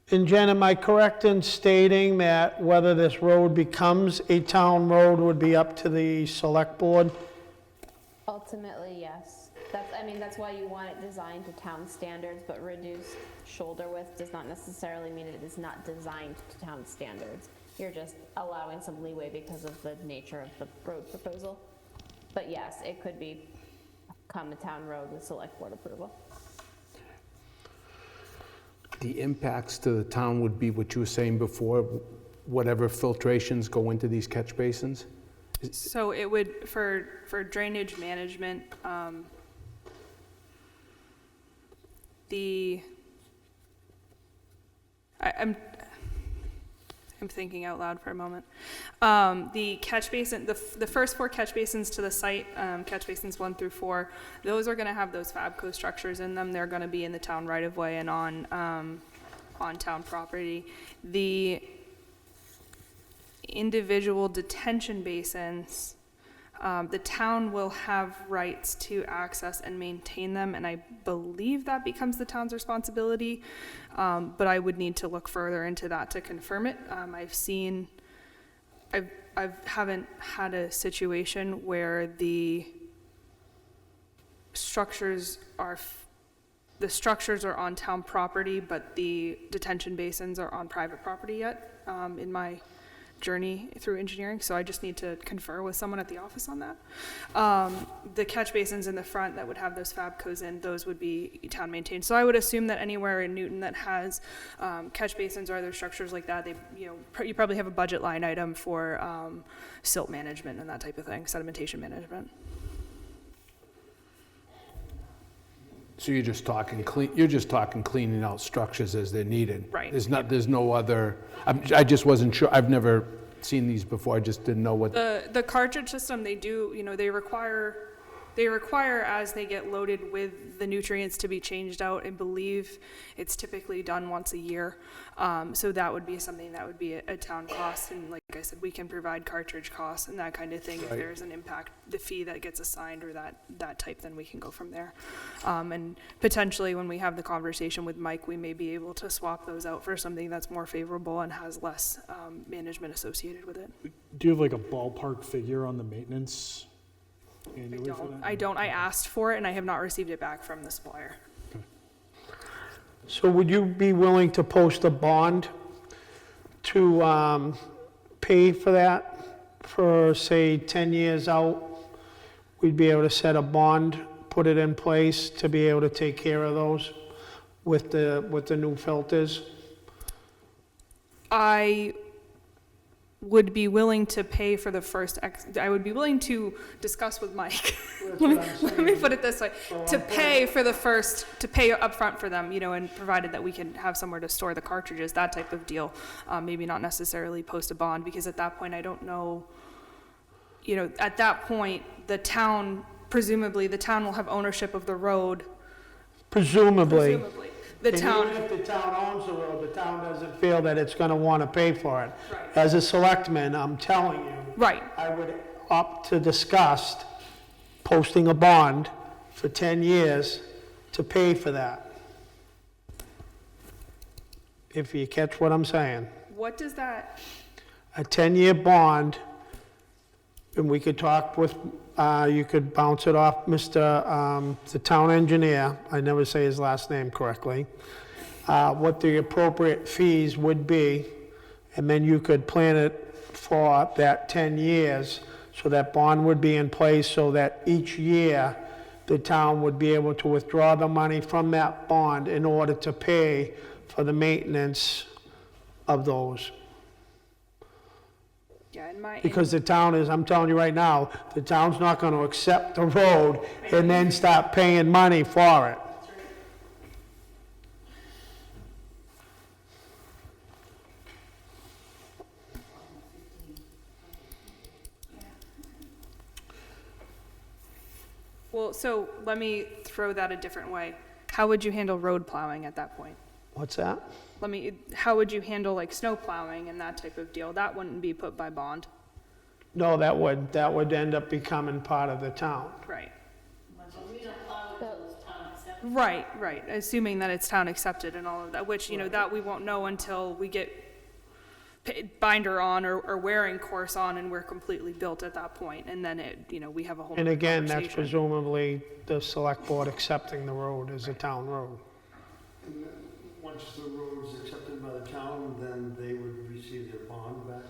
Speaker 5: And Jen, am I correct in stating that whether this road becomes a town road would be up to the select board?
Speaker 4: Ultimately, yes. That's why you want it designed to town standards, but reduced shoulder width does not necessarily mean it is not designed to town standards. You're just allowing some leeway because of the nature of the road proposal. But yes, it could become a town road with select board approval.
Speaker 10: The impacts to the town would be what you were saying before, whatever filtrations go into these catch basins?
Speaker 7: So it would, for drainage management, I'm thinking out loud for a moment. The catch basin, the first 4 catch basins to the site, catch basins 1 through 4, those are going to have those Fabco structures in them. They're going to be in the town right of way and on town property. The individual detention basins, the town will have rights to access and maintain them, and I believe that becomes the town's responsibility, but I would need to look further into that to confirm it. I haven't had a situation where the structures are on town property, but the detention basins are on private property yet, in my journey through engineering, so I just need to confer with someone at the office on that. The catch basins in the front that would have those Fabcos in, those would be town maintained. So I would assume that anywhere in Newton that has catch basins or other structures like that, you probably have a budget line item for silt management and that type of thing, sedimentation management.
Speaker 10: So you're just talking cleaning out structures as they're needed.
Speaker 7: Right.
Speaker 10: There's no other, I just wasn't sure, I've never seen these before, I just didn't know what.
Speaker 7: The cartridge system, they do, they require as they get loaded with the nutrients to be changed out. I believe it's typically done once a year. So that would be something that would be a town cost. And like I said, we can provide cartridge costs and that kind of thing. If there's an impact, the fee that gets assigned or that type, then we can go from there. And potentially when we have the conversation with Mike, we may be able to swap those out for something that's more favorable and has less management associated with it.
Speaker 1: Do you have like a ballpark figure on the maintenance annually for that?
Speaker 7: I don't. I asked for it and I have not received it back from the supplier.
Speaker 5: So would you be willing to post a bond to pay for that for, say, 10 years out? We'd be able to set a bond, put it in place to be able to take care of those with the new filters?
Speaker 7: I would be willing to pay for the first, I would be willing to discuss with Mike. Let me put it this way, to pay upfront for them, and provided that we can have somewhere to store the cartridges, that type of deal. Maybe not necessarily post a bond, because at that point, I don't know, at that point, presumably the town will have ownership of the road.
Speaker 5: Presumably.
Speaker 7: The
Speaker 5: And
Speaker 7: town.
Speaker 5: even if the town owns the road, the town doesn't feel that it's going to want to pay for it.
Speaker 7: Right.
Speaker 5: As a selectman, I'm telling you.
Speaker 7: Right.
Speaker 5: I would opt to discuss posting a bond for 10 years to pay for that. If you catch what I'm saying.
Speaker 7: What does that,
Speaker 5: A 10-year bond, and we could talk with, you could bounce it off the town engineer, I never say his last name correctly, what the appropriate fees would be, and then you could plan it for that 10 years, so that bond would be in place, so that each year, the town would be able to withdraw the money from that bond in order to pay for the maintenance of those.
Speaker 7: yeah, in my.
Speaker 5: Because the town is, I'm telling you right now, the town's not gonna accept the road and then start paying money for it.
Speaker 7: Well, so let me throw that a different way. How would you handle road plowing at that point?
Speaker 5: What's that?
Speaker 7: How would you handle like snow plowing and that type of deal? That wouldn't be put by bond.
Speaker 5: No, that would end up becoming part of the town.
Speaker 7: Right.
Speaker 9: We don't plow it until it's town accepted.
Speaker 7: Right, assuming that it's town accepted and all of that, which, you know, that we won't know until we get binder on or wearing course on and we're completely built at that point, and then it, you know, we have a whole
Speaker 5: And
Speaker 7: other
Speaker 5: again, that's
Speaker 7: conversation.
Speaker 5: presumably the select board accepting the road as a town road.
Speaker 3: And then once the road's accepted by the town, then they would receive their bond back?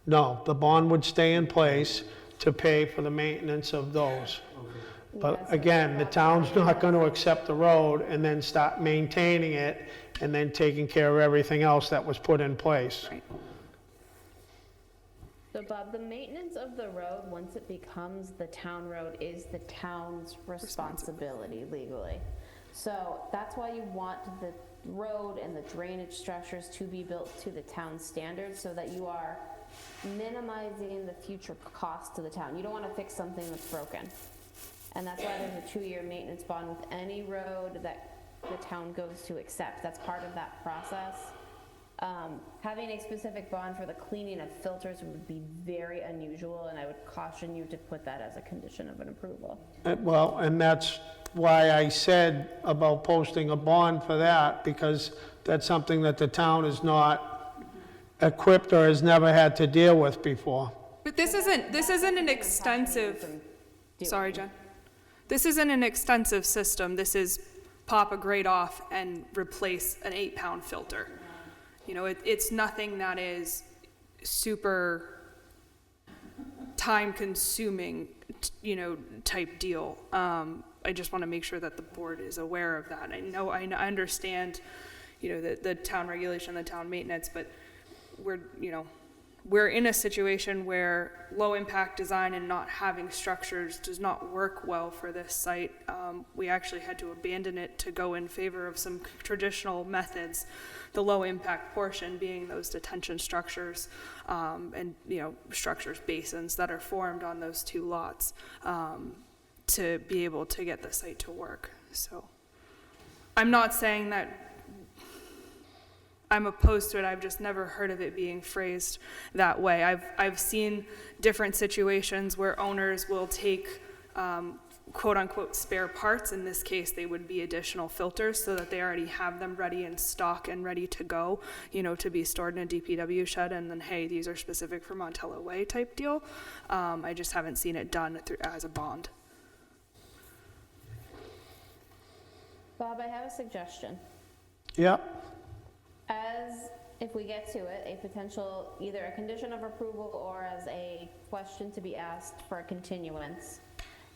Speaker 5: No, the bond would stay in place to pay for the maintenance of those. But again, the town's not going to accept the road and then start maintaining it and then taking care of everything else that was put in place.
Speaker 7: Right.
Speaker 4: So Bob, the maintenance of the road, once it becomes the town road, is the town's responsibility legally. So that's why you want the road and the drainage structures to be built to the town standards, so that you are minimizing the future cost to the town. You don't want to fix something that's broken. And that's why there's a 2-year maintenance bond with any road that the town goes to accept. That's part of that process. Having a specific bond for the cleaning of filters would be very unusual, and I would caution you to put that as a condition of an approval.
Speaker 5: Well, and that's why I said about posting a bond for that, because that's something that the town is not equipped or has never had to deal with before.
Speaker 7: But this isn't an extensive, sorry, Jen. This isn't an extensive system. This is pop a grate off and replace an 8-pound filter. You know, it's nothing that is super time-consuming, you know, type deal. I just want to make sure that the board is aware of that. I understand, you know, the town regulation, the town maintenance, but we're in a situation where low-impact design and not having structures does not work well for this site. We actually had to abandon it to go in favor of some traditional methods, the low-impact portion being those detention structures and, you know, structures, basins that are formed on those 2 lots to be able to get the site to work. So I'm not saying that I'm opposed to it. I've just never heard of it being phrased that way. I've seen different situations where owners will take quote unquote spare parts. In this case, they would be additional filters so that they already have them ready in stock and ready to go, you know, to be stored in a DPW shed, and then, hey, these are specific for Montello Way type deal. I just haven't seen it done as a bond.
Speaker 4: Bob, I have a suggestion.
Speaker 5: Yeah,
Speaker 4: As, if we get to it, a potential, either a condition of approval or as a question to be asked for a continuance,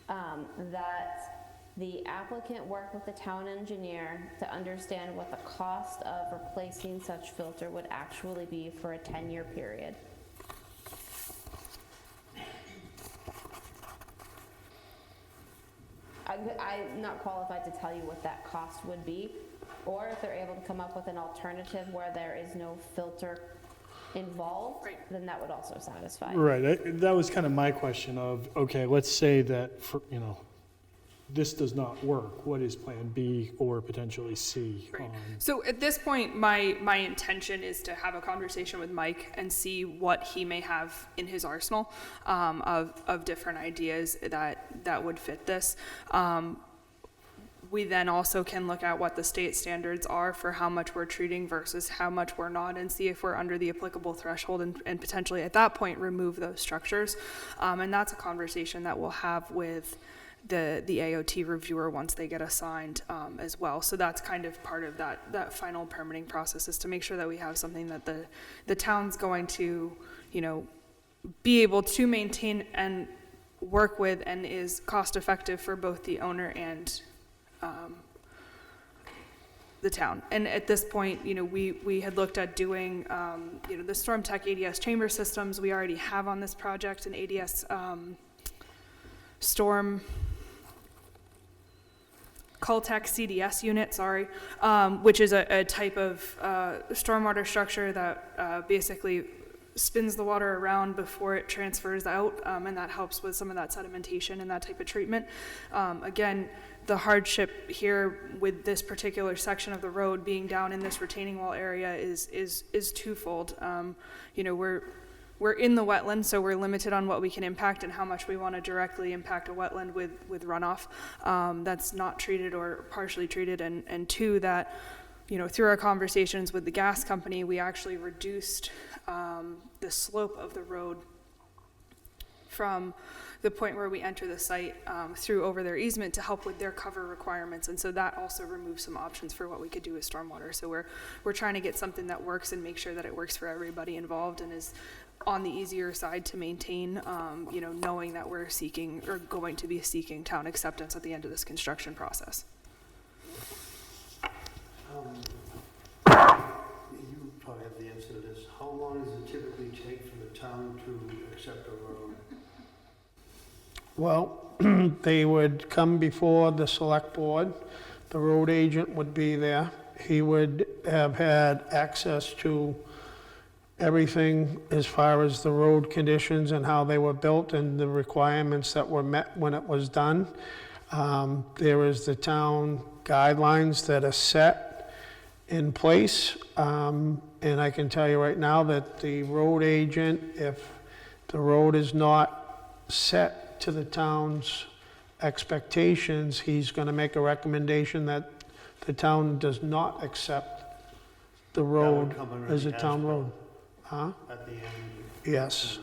Speaker 4: that the applicant work with the town engineer to understand what the cost of replacing such filter would actually be for a 10-year period. I'm not qualified to tell you what that cost would be, or if they're able to come up with an alternative where there is no filter involved,
Speaker 7: Right.
Speaker 4: then that would also satisfy.
Speaker 1: Right, that was kind of my question of, okay, let's say that, this does not work. What is Plan B or potentially C?
Speaker 7: Right. So at this point, my intention is to have a conversation with Mike and see what he may have in his arsenal of different ideas that would fit this. We then also can look at what the state standards are for how much we're treating versus how much we're not, and see if we're under the applicable threshold, and potentially at that point remove those structures. And that's a conversation that we'll have with the AOT reviewer once they get assigned as well. So that's kind of part of that final permitting process, is to make sure that we have something that the town's going to, you know, be able to maintain and work with, and is cost effective for both the owner and the town. And at this point, you know, we had looked at doing, you know, the Storm Tech ADS chamber systems. We already have on this project an ADS storm Caltech CDS unit, which is a type of stormwater structure that basically spins the water around before it transfers out, and that helps with some of that sedimentation and that type of treatment. Again, the hardship here with this particular section of the road being down in this retaining wall area is twofold. You know, we're in the wetland, so we're limited on what we can impact and how much we want to directly impact a wetland with runoff that's not treated or partially treated. And two, that, you know, through our conversations with the gas company, we actually reduced the slope of the road from the point where we enter the site through over their easement to help with their cover requirements. And so that also removes some options for what we could do with stormwater. So we're trying to get something that works and make sure that it works for everybody involved and is on the easier side to maintain, you know, knowing that we're seeking or going to be seeking town acceptance at the end of this construction process.
Speaker 3: You probably have the answer to this. How long does it typically take for the town to accept a road?
Speaker 6: Well, they would come before the select board. The road agent would be there. He would have had access to everything as far as the road conditions and how they were built and the requirements that were met when it was done. There is the town guidelines that are set in place. And I can tell you right now that the road agent, if the road is not set to the town's expectations, he's going to make a recommendation that the town does not accept the road as a town road. Huh?
Speaker 3: At the end?
Speaker 6: Yes.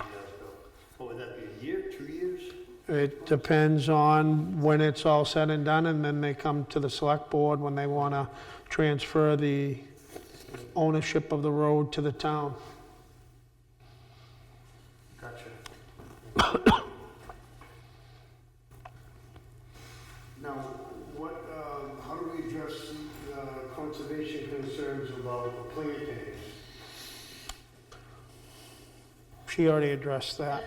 Speaker 3: What would that be, a year, 2 years?
Speaker 6: It depends on when it's all said and done, and then they come to the select board when they want to transfer the ownership of the road to the town.
Speaker 3: Gotcha. Now, how do we address conservation concerns about plantings?
Speaker 6: She already addressed that.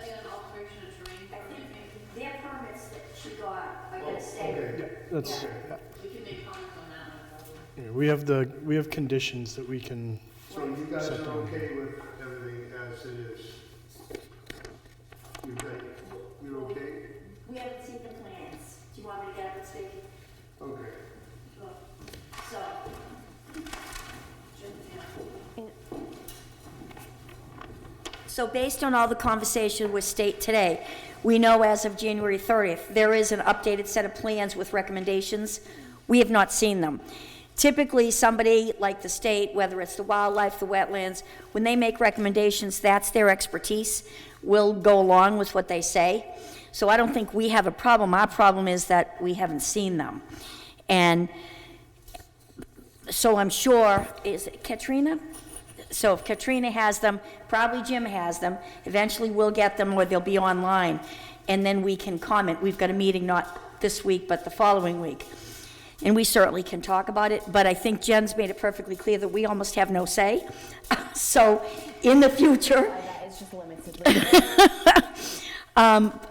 Speaker 2: Their permits that she got are gonna stay.
Speaker 3: Okay.
Speaker 1: That's,
Speaker 9: We can make comments on that one.
Speaker 1: yeah, we have conditions that we can,
Speaker 3: So you guys are okay with everything as it is? You're okay?
Speaker 2: We haven't seen the plans. Do you want me to get up and speak?
Speaker 3: Okay.
Speaker 2: So. So based on all the conversation with state today, we know as of January 30th, there is an updated set of plans with recommendations. We have not seen them. Typically, somebody like the state, whether it's the wildlife, the wetlands, when they make recommendations, that's their expertise. We'll go along with what they say. So I don't think we have a problem. Our problem is that we haven't seen them. And so I'm sure, is it Katrina? So if Katrina has them, probably Jim has them, eventually we'll get them or they'll be online, and then we can comment. We've got a meeting not this week, but the following week. And we certainly can talk about it, but I think Jen's made it perfectly clear that we almost have no say. So in the future,
Speaker 4: It's just limited.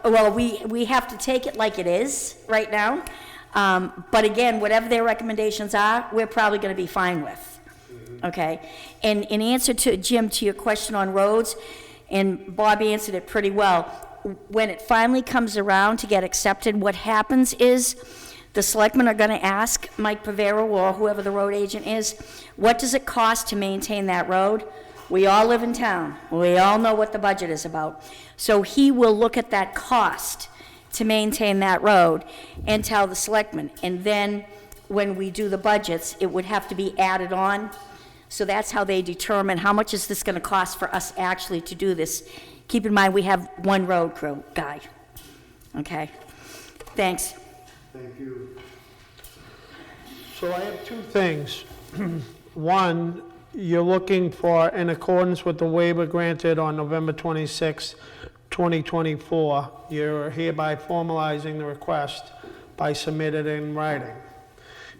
Speaker 2: well, we have to take it like it is right now. But again, whatever their recommendations are, we're probably going to be fine with. Okay? And in answer to, Jim, to your question on roads, and Bob answered it pretty well, when it finally comes around to get accepted, what happens is the selectmen are going to ask Mike Pavero or whoever the road agent is, what does it cost to maintain that road? We all live in town. We all know what the budget is about. So he will look at that cost to maintain that road and tell the selectmen. And then when we do the budgets, it would have to be added on. So that's how they determine how much is this going to cost for us actually to do this. Keep in mind, we have one road crew guy. Okay? Thanks.
Speaker 3: Thank you.
Speaker 6: So I have two things. One, you're looking for, in accordance with the waiver granted on November 26, 2024, you're hereby formalizing the request by submitting it in writing.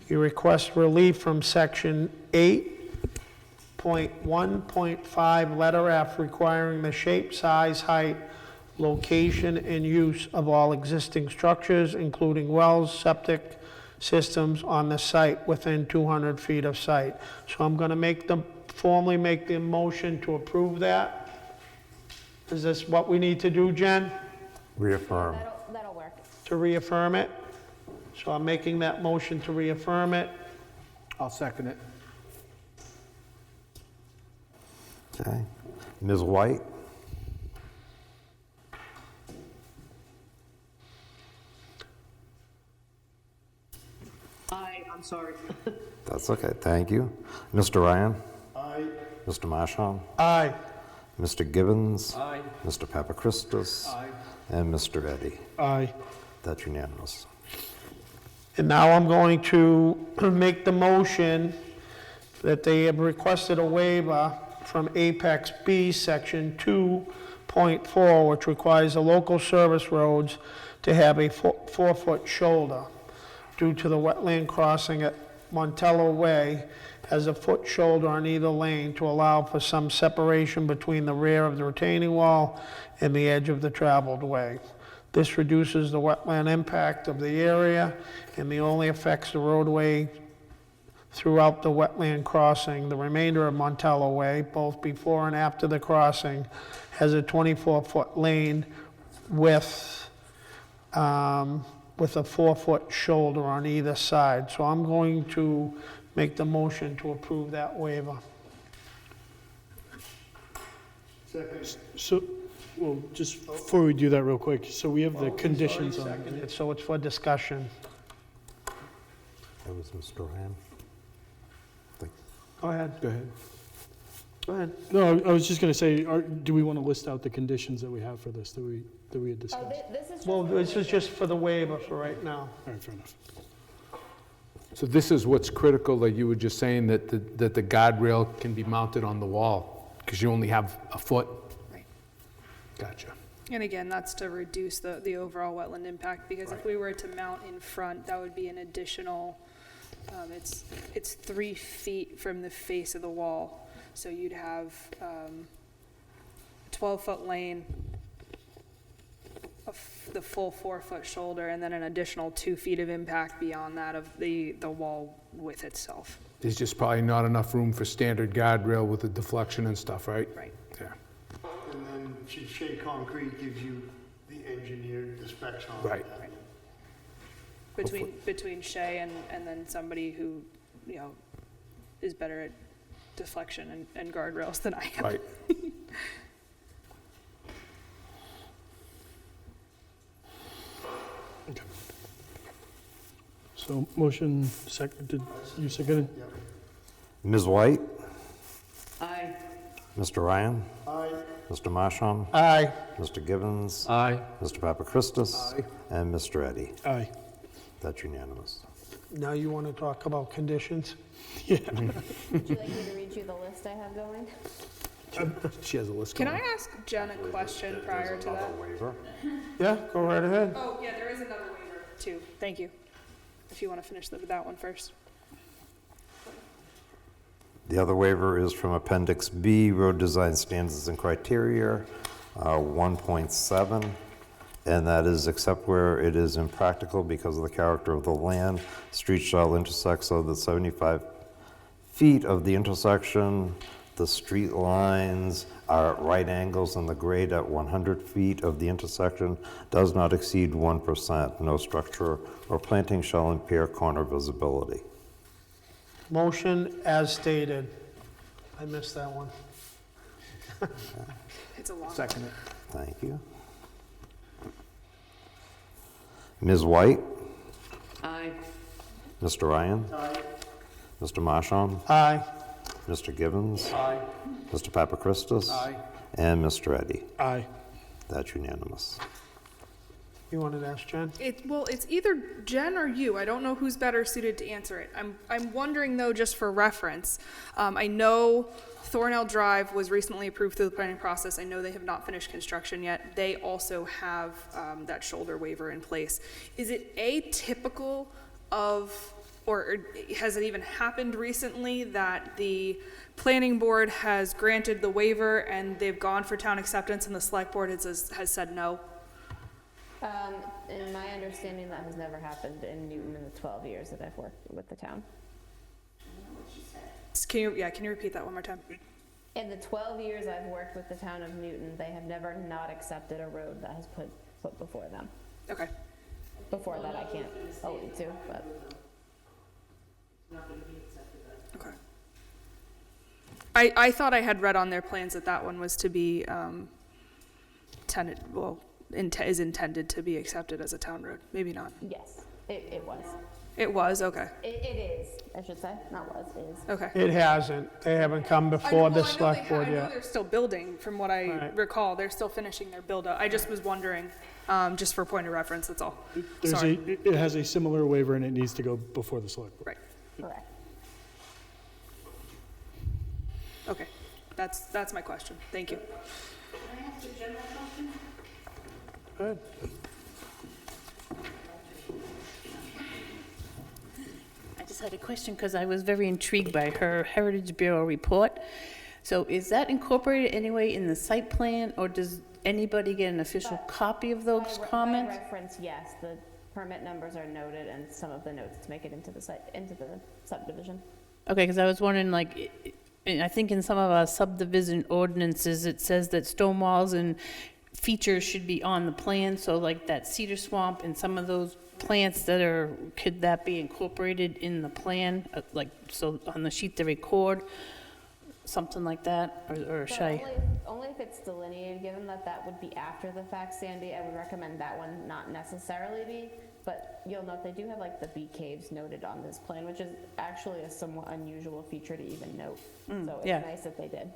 Speaker 6: You request relief from section 8.1.5, letter F, requiring the shape, size, height, location, and use of all existing structures, including wells, septic systems on the site within 200 feet of site. So I'm going to formally make the motion to approve that. Is this what we need to do, Jen?
Speaker 8: Reaffirm.
Speaker 4: That'll work.
Speaker 6: To reaffirm it? So I'm making that motion to reaffirm it.
Speaker 10: I'll second it.
Speaker 8: Okay. Ms. White?
Speaker 3: Sorry.
Speaker 8: That's okay, thank you. Mr. Ryan?
Speaker 3: Aye.
Speaker 8: Mr. Marshall?
Speaker 5: Aye.
Speaker 8: Mr. Gibbons? Aye. Mr. Papachristos?
Speaker 6: Aye.
Speaker 8: And Mr. Eddy?
Speaker 1: Aye.
Speaker 8: That's unanimous.
Speaker 5: And now I'm going to make the motion that they have requested a waiver from Apex B, Section 2.4, which requires the local service roads to have a 4-foot shoulder due to the wetland crossing at Montello Way has a foot shoulder on either lane to allow for some separation between the rear of the retaining wall and the edge of the traveled way. This reduces the wetland impact of the area and only affects the roadway throughout the wetland crossing. The remainder of Montello Way, both before and after the crossing, has a 24-foot lane with a 4-foot shoulder on either side. So I'm going to make the motion to approve that waiver.
Speaker 3: Second.
Speaker 1: So, well, just before we do that real quick, so we have the conditions on.
Speaker 5: Seconded, so it's for discussion.
Speaker 8: That was Mr. Ryan.
Speaker 5: Go ahead.
Speaker 10: Go ahead.
Speaker 5: Go ahead.
Speaker 1: No, I was just gonna say, do we want to list out the conditions that we have for this, that we had
Speaker 4: Oh,
Speaker 1: discussed?
Speaker 4: this is just.
Speaker 5: Well, this is just for the waiver for right now.
Speaker 1: All right, fair enough.
Speaker 10: So this is what's critical, like you were just saying, that the guardrail can be mounted on the wall, because you only have a foot?
Speaker 7: Right.
Speaker 10: Gotcha.
Speaker 7: And again, that's to reduce the overall wetland impact, because if we were to mount in front, that would be an additional, it's 3 feet from the face of the wall. So you'd have a 12-foot lane, the full 4-foot shoulder, and then an additional 2 feet of impact beyond that of the wall width itself.
Speaker 10: There's just probably not enough room for standard guardrail with the deflection and stuff, right?
Speaker 7: Right.
Speaker 10: Yeah.
Speaker 3: And then Shea Concrete gives you the engineered, the specs on
Speaker 10: Right.
Speaker 3: that.
Speaker 7: Between Shea and then somebody who, is better at deflection and guardrails than I am.
Speaker 10: Right.
Speaker 1: Okay. So motion seconded, you seconded?
Speaker 8: Ms. White?
Speaker 9: Aye.
Speaker 8: Mr. Ryan?
Speaker 3: Aye.
Speaker 8: Mr. Marshall?
Speaker 5: Aye.
Speaker 8: Mr. Gibbons?
Speaker 10: Aye.
Speaker 8: Mr. Papachristos?
Speaker 10: Aye.
Speaker 8: And Mr. Eddy?
Speaker 1: Aye.
Speaker 8: That's unanimous.
Speaker 5: Now you want to talk about conditions?
Speaker 4: Would you like me to read you the list I have going?
Speaker 10: She has a list
Speaker 7: Can
Speaker 10: going.
Speaker 7: I ask Jen a question prior to that?
Speaker 8: Waiver?
Speaker 5: Yeah, go right ahead.
Speaker 7: Oh, yeah, there is another waiver too. Thank you. If you want to finish with that one first.
Speaker 8: The other waiver is from Appendix B, Road Design Standards and Criteria, 1.7, and that is except where it is impractical because of the character of the land, street shall intersect so that 75 feet of the intersection, the street lines are at right angles and the grade at 100 feet of the intersection does not exceed 1%. No structure or planting shall impair corner visibility.
Speaker 5: Motion as stated. I missed that one.
Speaker 7: It's a long.
Speaker 10: Second it.
Speaker 8: Thank you. Ms. White?
Speaker 9: Aye.
Speaker 8: Mr. Ryan?
Speaker 3: Aye.
Speaker 8: Mr. Marshall?
Speaker 5: Aye.
Speaker 8: Mr. Gibbons?
Speaker 10: Aye.
Speaker 8: Mr. Papachristos?
Speaker 10: Aye.
Speaker 8: And Mr. Eddy?
Speaker 1: Aye.
Speaker 8: That's unanimous.
Speaker 5: You wanted to ask Jen?
Speaker 7: It's either Jen or you. I don't know who's better suited to answer it. I'm wondering though, just for reference, I know Thornell Drive was recently approved through the planning process. I know they have not finished construction yet. They also have that shoulder waiver in place. Is it atypical of, or has it even happened recently that the planning board has granted the waiver and they've gone for town acceptance and the select board has said no?
Speaker 4: In my understanding, that has never happened in Newton in the 12 years that I've worked with the town.
Speaker 7: Can you repeat that one more time?
Speaker 4: In the 12 years I've worked with the town of Newton, they have never not accepted a road that has put before them.
Speaker 7: Okay.
Speaker 4: Before that, I can't allude to, but.
Speaker 7: Okay. I thought I had read on their plans that one was to be is intended to be accepted as a town road. Maybe not.
Speaker 4: Yes, it was.
Speaker 7: It was, okay.
Speaker 4: It is, I should say, not was, is.
Speaker 7: Okay.
Speaker 5: It hasn't. They haven't come before the select board
Speaker 7: I know
Speaker 5: yet.
Speaker 7: they're still building, from what I
Speaker 5: Right.
Speaker 7: recall. They're still finishing their build-out. I just was wondering, just for point of reference, that's all.
Speaker 1: There's
Speaker 7: Sorry.
Speaker 1: it has a similar waiver and it needs to go before the select board.
Speaker 7: Right,
Speaker 4: Correct.
Speaker 7: okay. That's my question. Thank you.
Speaker 9: Can I ask a general question?
Speaker 1: Go ahead.
Speaker 9: I just had a question because I was very intrigued by her Heritage Bureau report. So is that incorporated anyway in the site plan, or does anybody get an official copy of those
Speaker 4: By
Speaker 9: comments?
Speaker 4: reference, yes, the permit numbers are noted and some of the notes to make it into the site, into the subdivision.
Speaker 9: Okay, because I was wondering, like, I think in some of our subdivision ordinances, it says that stone walls and features should be on the plan, so like that cedar swamp and some of those plants that are, could that be incorporated in the plan? Like, so on the sheet they record, something like that, or
Speaker 4: So
Speaker 9: should I?
Speaker 4: only if it's delineated, given that that would be after the fact, Sandy, I would recommend that one not necessarily be, but you'll note they do have like the bee caves noted on this plan, which is actually a somewhat unusual feature to even note. So it's
Speaker 9: yeah.
Speaker 4: nice that they did.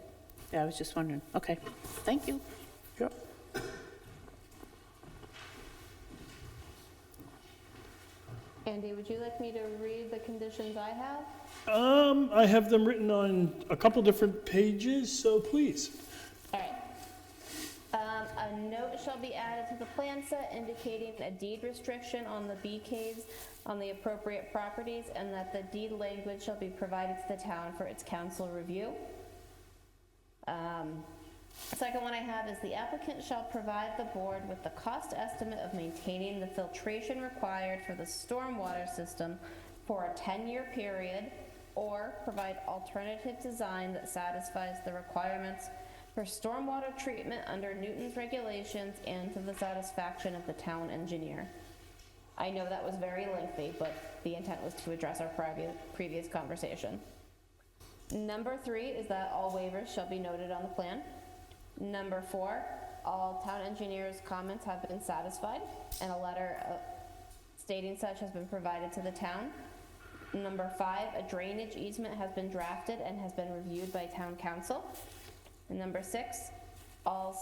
Speaker 9: Yeah, I was just wondering. Okay, thank you.
Speaker 1: Yep.
Speaker 4: Andy, would you like me to read the conditions I have?
Speaker 1: I have them written on a couple different pages, so please.
Speaker 4: All right. A note shall be added to the plan set indicating a deed restriction on the bee caves on the appropriate properties, and that the deed language shall be provided to the town for its council review. Second one I have is the applicant shall provide the board with the cost estimate of maintaining the filtration required for the stormwater system for a 10-year period, or provide alternative design that satisfies the requirements for stormwater treatment under Newton's regulations and to the satisfaction of the town engineer. I know that was very lengthy, but the intent was to address our previous conversation. Number 3 is that all waivers shall be noted on the plan. Number 4, all town engineer's comments have been satisfied, and a letter stating such has been provided to the town. Number 5, a drainage easement has been drafted and has been reviewed by town council. And number 6, all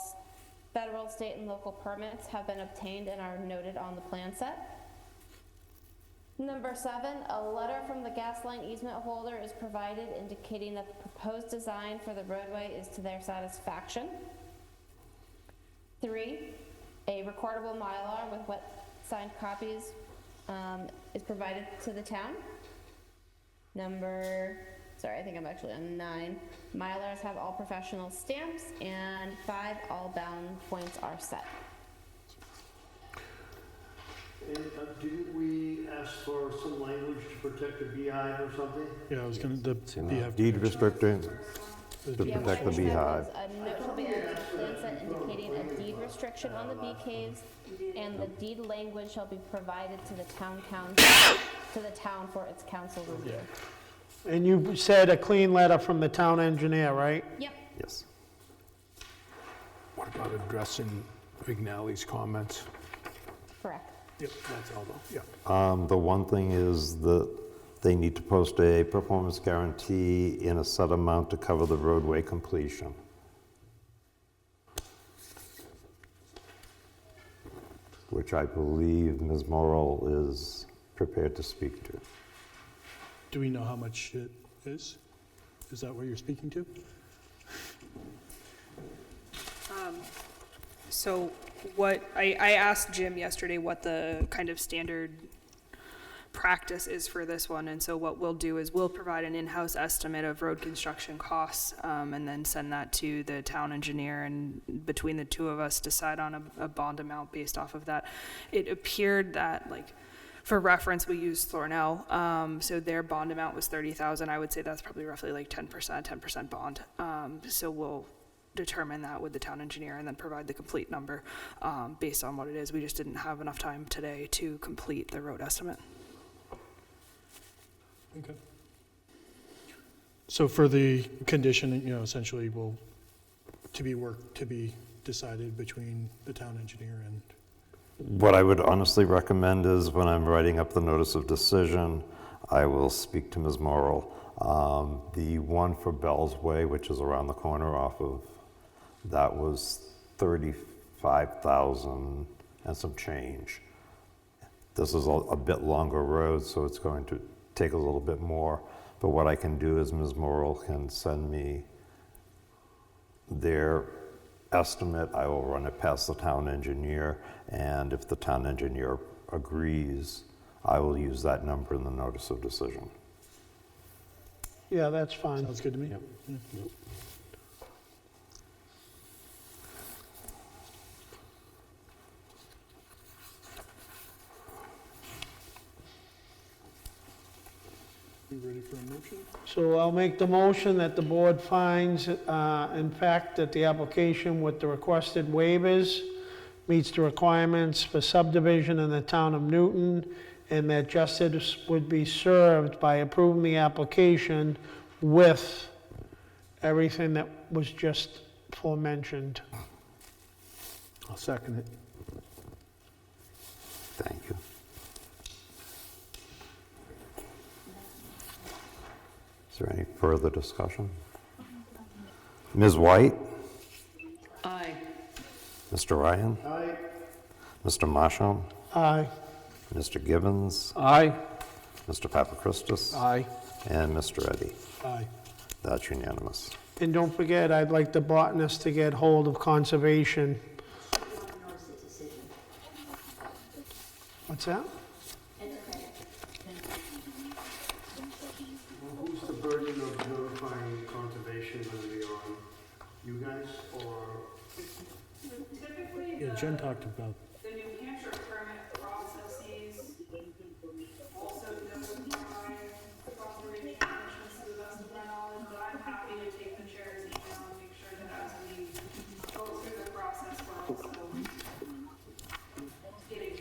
Speaker 4: federal, state, and local permits have been obtained and are noted on the plan set. Number 7, a letter from the gas line easement holder is provided indicating that the proposed design for the roadway is to their satisfaction. 3, a recordable Mylar with wet signed copies is provided to the town. I think I'm actually on 9. Mylars have all professional stamps, and 5, all bound points are set.
Speaker 3: And didn't we ask for some language to protect the beehive or something?
Speaker 1: Yeah, I was gonna,
Speaker 8: It's in the
Speaker 1: beehive
Speaker 8: deed
Speaker 1: protection.
Speaker 8: restricting to
Speaker 4: Yeah,
Speaker 8: protect the
Speaker 4: what I said
Speaker 8: beehive.
Speaker 4: was a note shall be added to the plan set indicating a deed restriction on the bee caves, and the deed language shall be provided to the town for its council review.
Speaker 5: And you said a clean letter from the town engineer, right?
Speaker 4: Yep.
Speaker 8: Yes.
Speaker 10: What about addressing Vignali's comments?
Speaker 4: Correct.
Speaker 10: Yep, that's all though, yeah.
Speaker 8: The one thing is that they need to post a performance guarantee in a set amount to cover the roadway completion. Which I believe Ms. Morrell is prepared to speak to.
Speaker 1: Do we know how much it is? Is that what you're speaking to?
Speaker 7: So what, I asked Jim yesterday what the kind of standard practice is for this one, and so what we'll do is we'll provide an in-house estimate of road construction costs, and then send that to the town engineer, and between the two of us decide on a bond amount based off of that. It appeared that, like, for reference, we used Thornell, so their bond amount was 30,000. I would say that's probably roughly like 10% bond. So we'll determine that with the town engineer and then provide the complete number based on what it is. We just didn't have enough time today to complete the road estimate.
Speaker 1: Okay. So for the condition, essentially to be decided between the town engineer and
Speaker 8: What I would honestly recommend is when I'm writing up the notice of decision, I will speak to Ms. Morrell. The one for Bell's Way, which is around the corner off of, that was 35,000 and some change. This is a bit longer road, so it's going to take a little bit more. But what I can do is Ms. Morrell can send me their estimate. I will run it past the town engineer, and if the town engineer agrees, I will use that number in the notice of decision.
Speaker 5: Yeah, that's fine.
Speaker 1: Sounds good to me. Yeah. You ready for a motion?
Speaker 5: So I'll make the motion that the board finds, in fact, that the application with the requested waivers meets the requirements for subdivision in the town of Newton, and that justice would be served by approving the application with everything that was just forementioned.
Speaker 10: I'll second it.
Speaker 8: Thank you. Is there any further discussion? Ms. White?
Speaker 9: Aye.
Speaker 8: Mr. Ryan?
Speaker 3: Aye.
Speaker 8: Mr. Marshall?
Speaker 5: Aye.
Speaker 8: Mr. Gibbons?
Speaker 10: Aye.
Speaker 8: Mr. Papachristus?
Speaker 10: Aye.
Speaker 8: And Mr. Eddy?
Speaker 1: Aye.
Speaker 8: That's unanimous.
Speaker 5: And don't forget, I'd like the botanist to get hold of conservation. What's that?
Speaker 3: Who's the burden of notifying conservation going to be on? You guys or?
Speaker 7: Typically,
Speaker 1: Yeah, Jen talked about,
Speaker 7: the New Hampshire permit processes also notify conservation commissions to the best of my knowledge, but I'm happy to take the chair's email and make sure that as we go through the process, we're also getting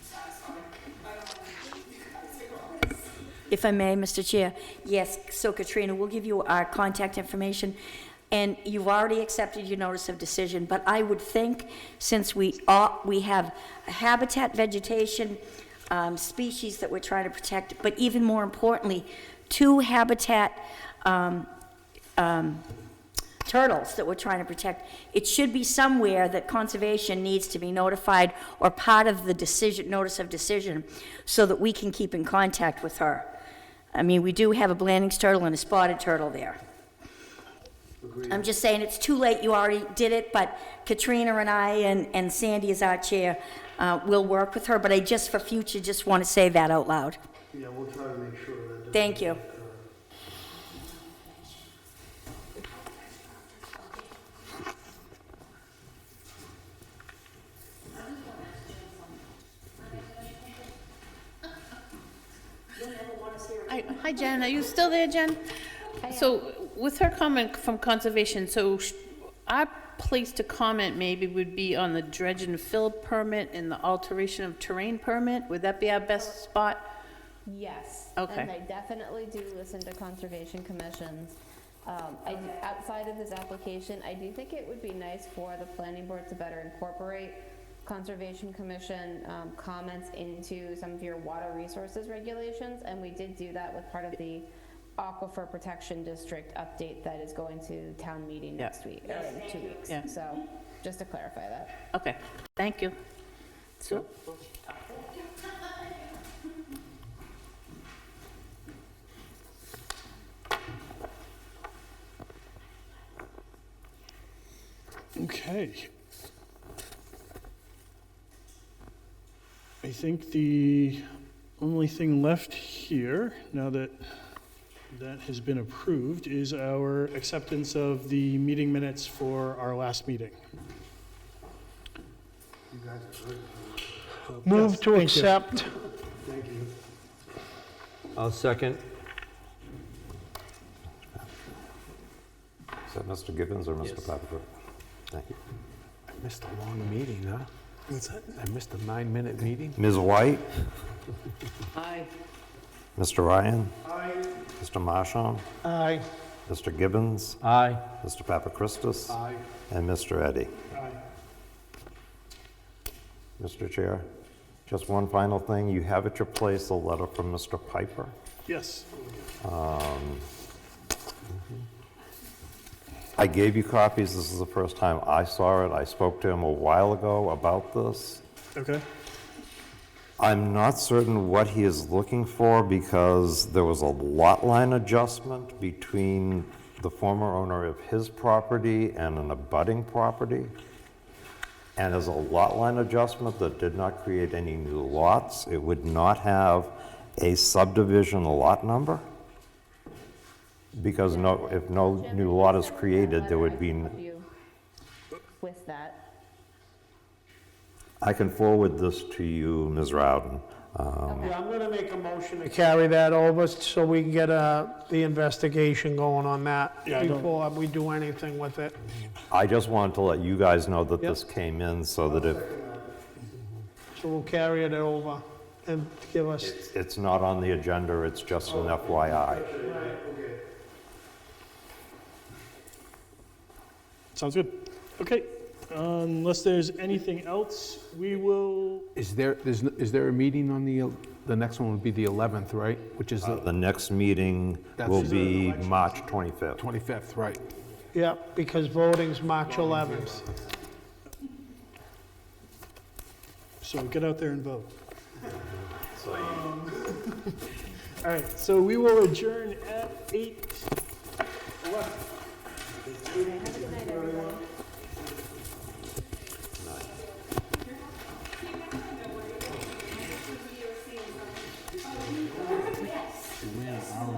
Speaker 7: satisfied. I don't want you guys to go on this.
Speaker 2: If I may, Mr. Chair, yes, so Katrina, we'll give you our contact information, and you've already accepted your notice of decision, but I would think, since we have habitat vegetation, species that we're trying to protect, but even more importantly, 2 habitat turtles that we're trying to protect, it should be somewhere that conservation needs to be notified or part of the decision, notice of decision, so that we can keep in contact with her. I mean, we do have a Blanding's turtle and a spotted turtle there. I'm just saying, it's too late, you already did it, but Katrina and I and Sandy as our chair will work with her, but I just, for future, just want to say that out loud.
Speaker 3: Yeah, we'll try to make sure that doesn't
Speaker 2: Thank you.
Speaker 3: occur.
Speaker 9: Hi, Jen, are you still there, Jen? So with her comment from conservation, so our place to comment maybe would be on the dredge and fill permit and the alteration of terrain permit? Would that be our best spot?
Speaker 4: Yes.
Speaker 9: Okay.
Speaker 4: And I definitely do listen to conservation commissions. Outside of this application, I do think it would be nice for the planning board to better incorporate Conservation Commission comments into some of your water resources regulations, and we did do that with part of the Aquifer Protection District update that is going to town meeting next week, or in 2 weeks.
Speaker 9: Yeah.
Speaker 4: So, just to clarify that.
Speaker 9: Okay, thank you. So,
Speaker 1: okay. I think the only thing left here, now that that has been approved, is our acceptance of the meeting minutes for our last meeting.
Speaker 3: You guys are good.
Speaker 5: Move to
Speaker 1: thank you.
Speaker 5: accept.
Speaker 3: Thank you.
Speaker 6: I'll second.
Speaker 8: Is that Mr. Gibbons or Mr. Papachristus? Thank you.
Speaker 10: I missed a long meeting, huh?
Speaker 1: What's that?
Speaker 10: I missed a 9-minute meeting.
Speaker 8: Ms. White?
Speaker 9: aye.
Speaker 8: Mr. Ryan?
Speaker 3: Aye.
Speaker 8: Mr. Marshall?
Speaker 5: Aye.
Speaker 8: Mr. Gibbons?
Speaker 10: Aye.
Speaker 8: Mr. Papachristus?
Speaker 10: Aye.
Speaker 8: And Mr. Eddy?
Speaker 1: Aye.
Speaker 8: Mr. Chair, just one final thing. You have at your place a letter from Mr. Piper.
Speaker 1: Yes.
Speaker 8: I gave you copies. This is the first time I saw it. I spoke to him a while ago about this.
Speaker 1: Okay.
Speaker 8: I'm not certain what he is looking for because there was a lot line adjustment between the former owner of his property and an abutting property. And as a lot line adjustment that did not create any new lots, it would not have a subdivision lot number. Because if no new lot is created, there would be,
Speaker 4: With that.
Speaker 8: I can forward this to you, Ms. Rowden.
Speaker 5: Yeah, I'm gonna make a motion to carry that over so we can get the investigation going on that
Speaker 1: Yeah, I don't-
Speaker 5: before we do anything with it.
Speaker 8: I just wanted to let you guys know that
Speaker 5: Yep.
Speaker 8: this came in so that if
Speaker 5: So we'll carry it over and give us,
Speaker 8: it's not on the agenda, it's just an FYI.
Speaker 1: Sounds good. Okay. Unless there's anything else, we will,
Speaker 10: Is there a meeting on the next one would be the 11th, right? Which is the
Speaker 8: The next meeting will be March 25th.
Speaker 10: 25th, right?
Speaker 5: yeah, because voting's March 11th.
Speaker 1: so get out there and vote. All right, so we will adjourn at 8:40.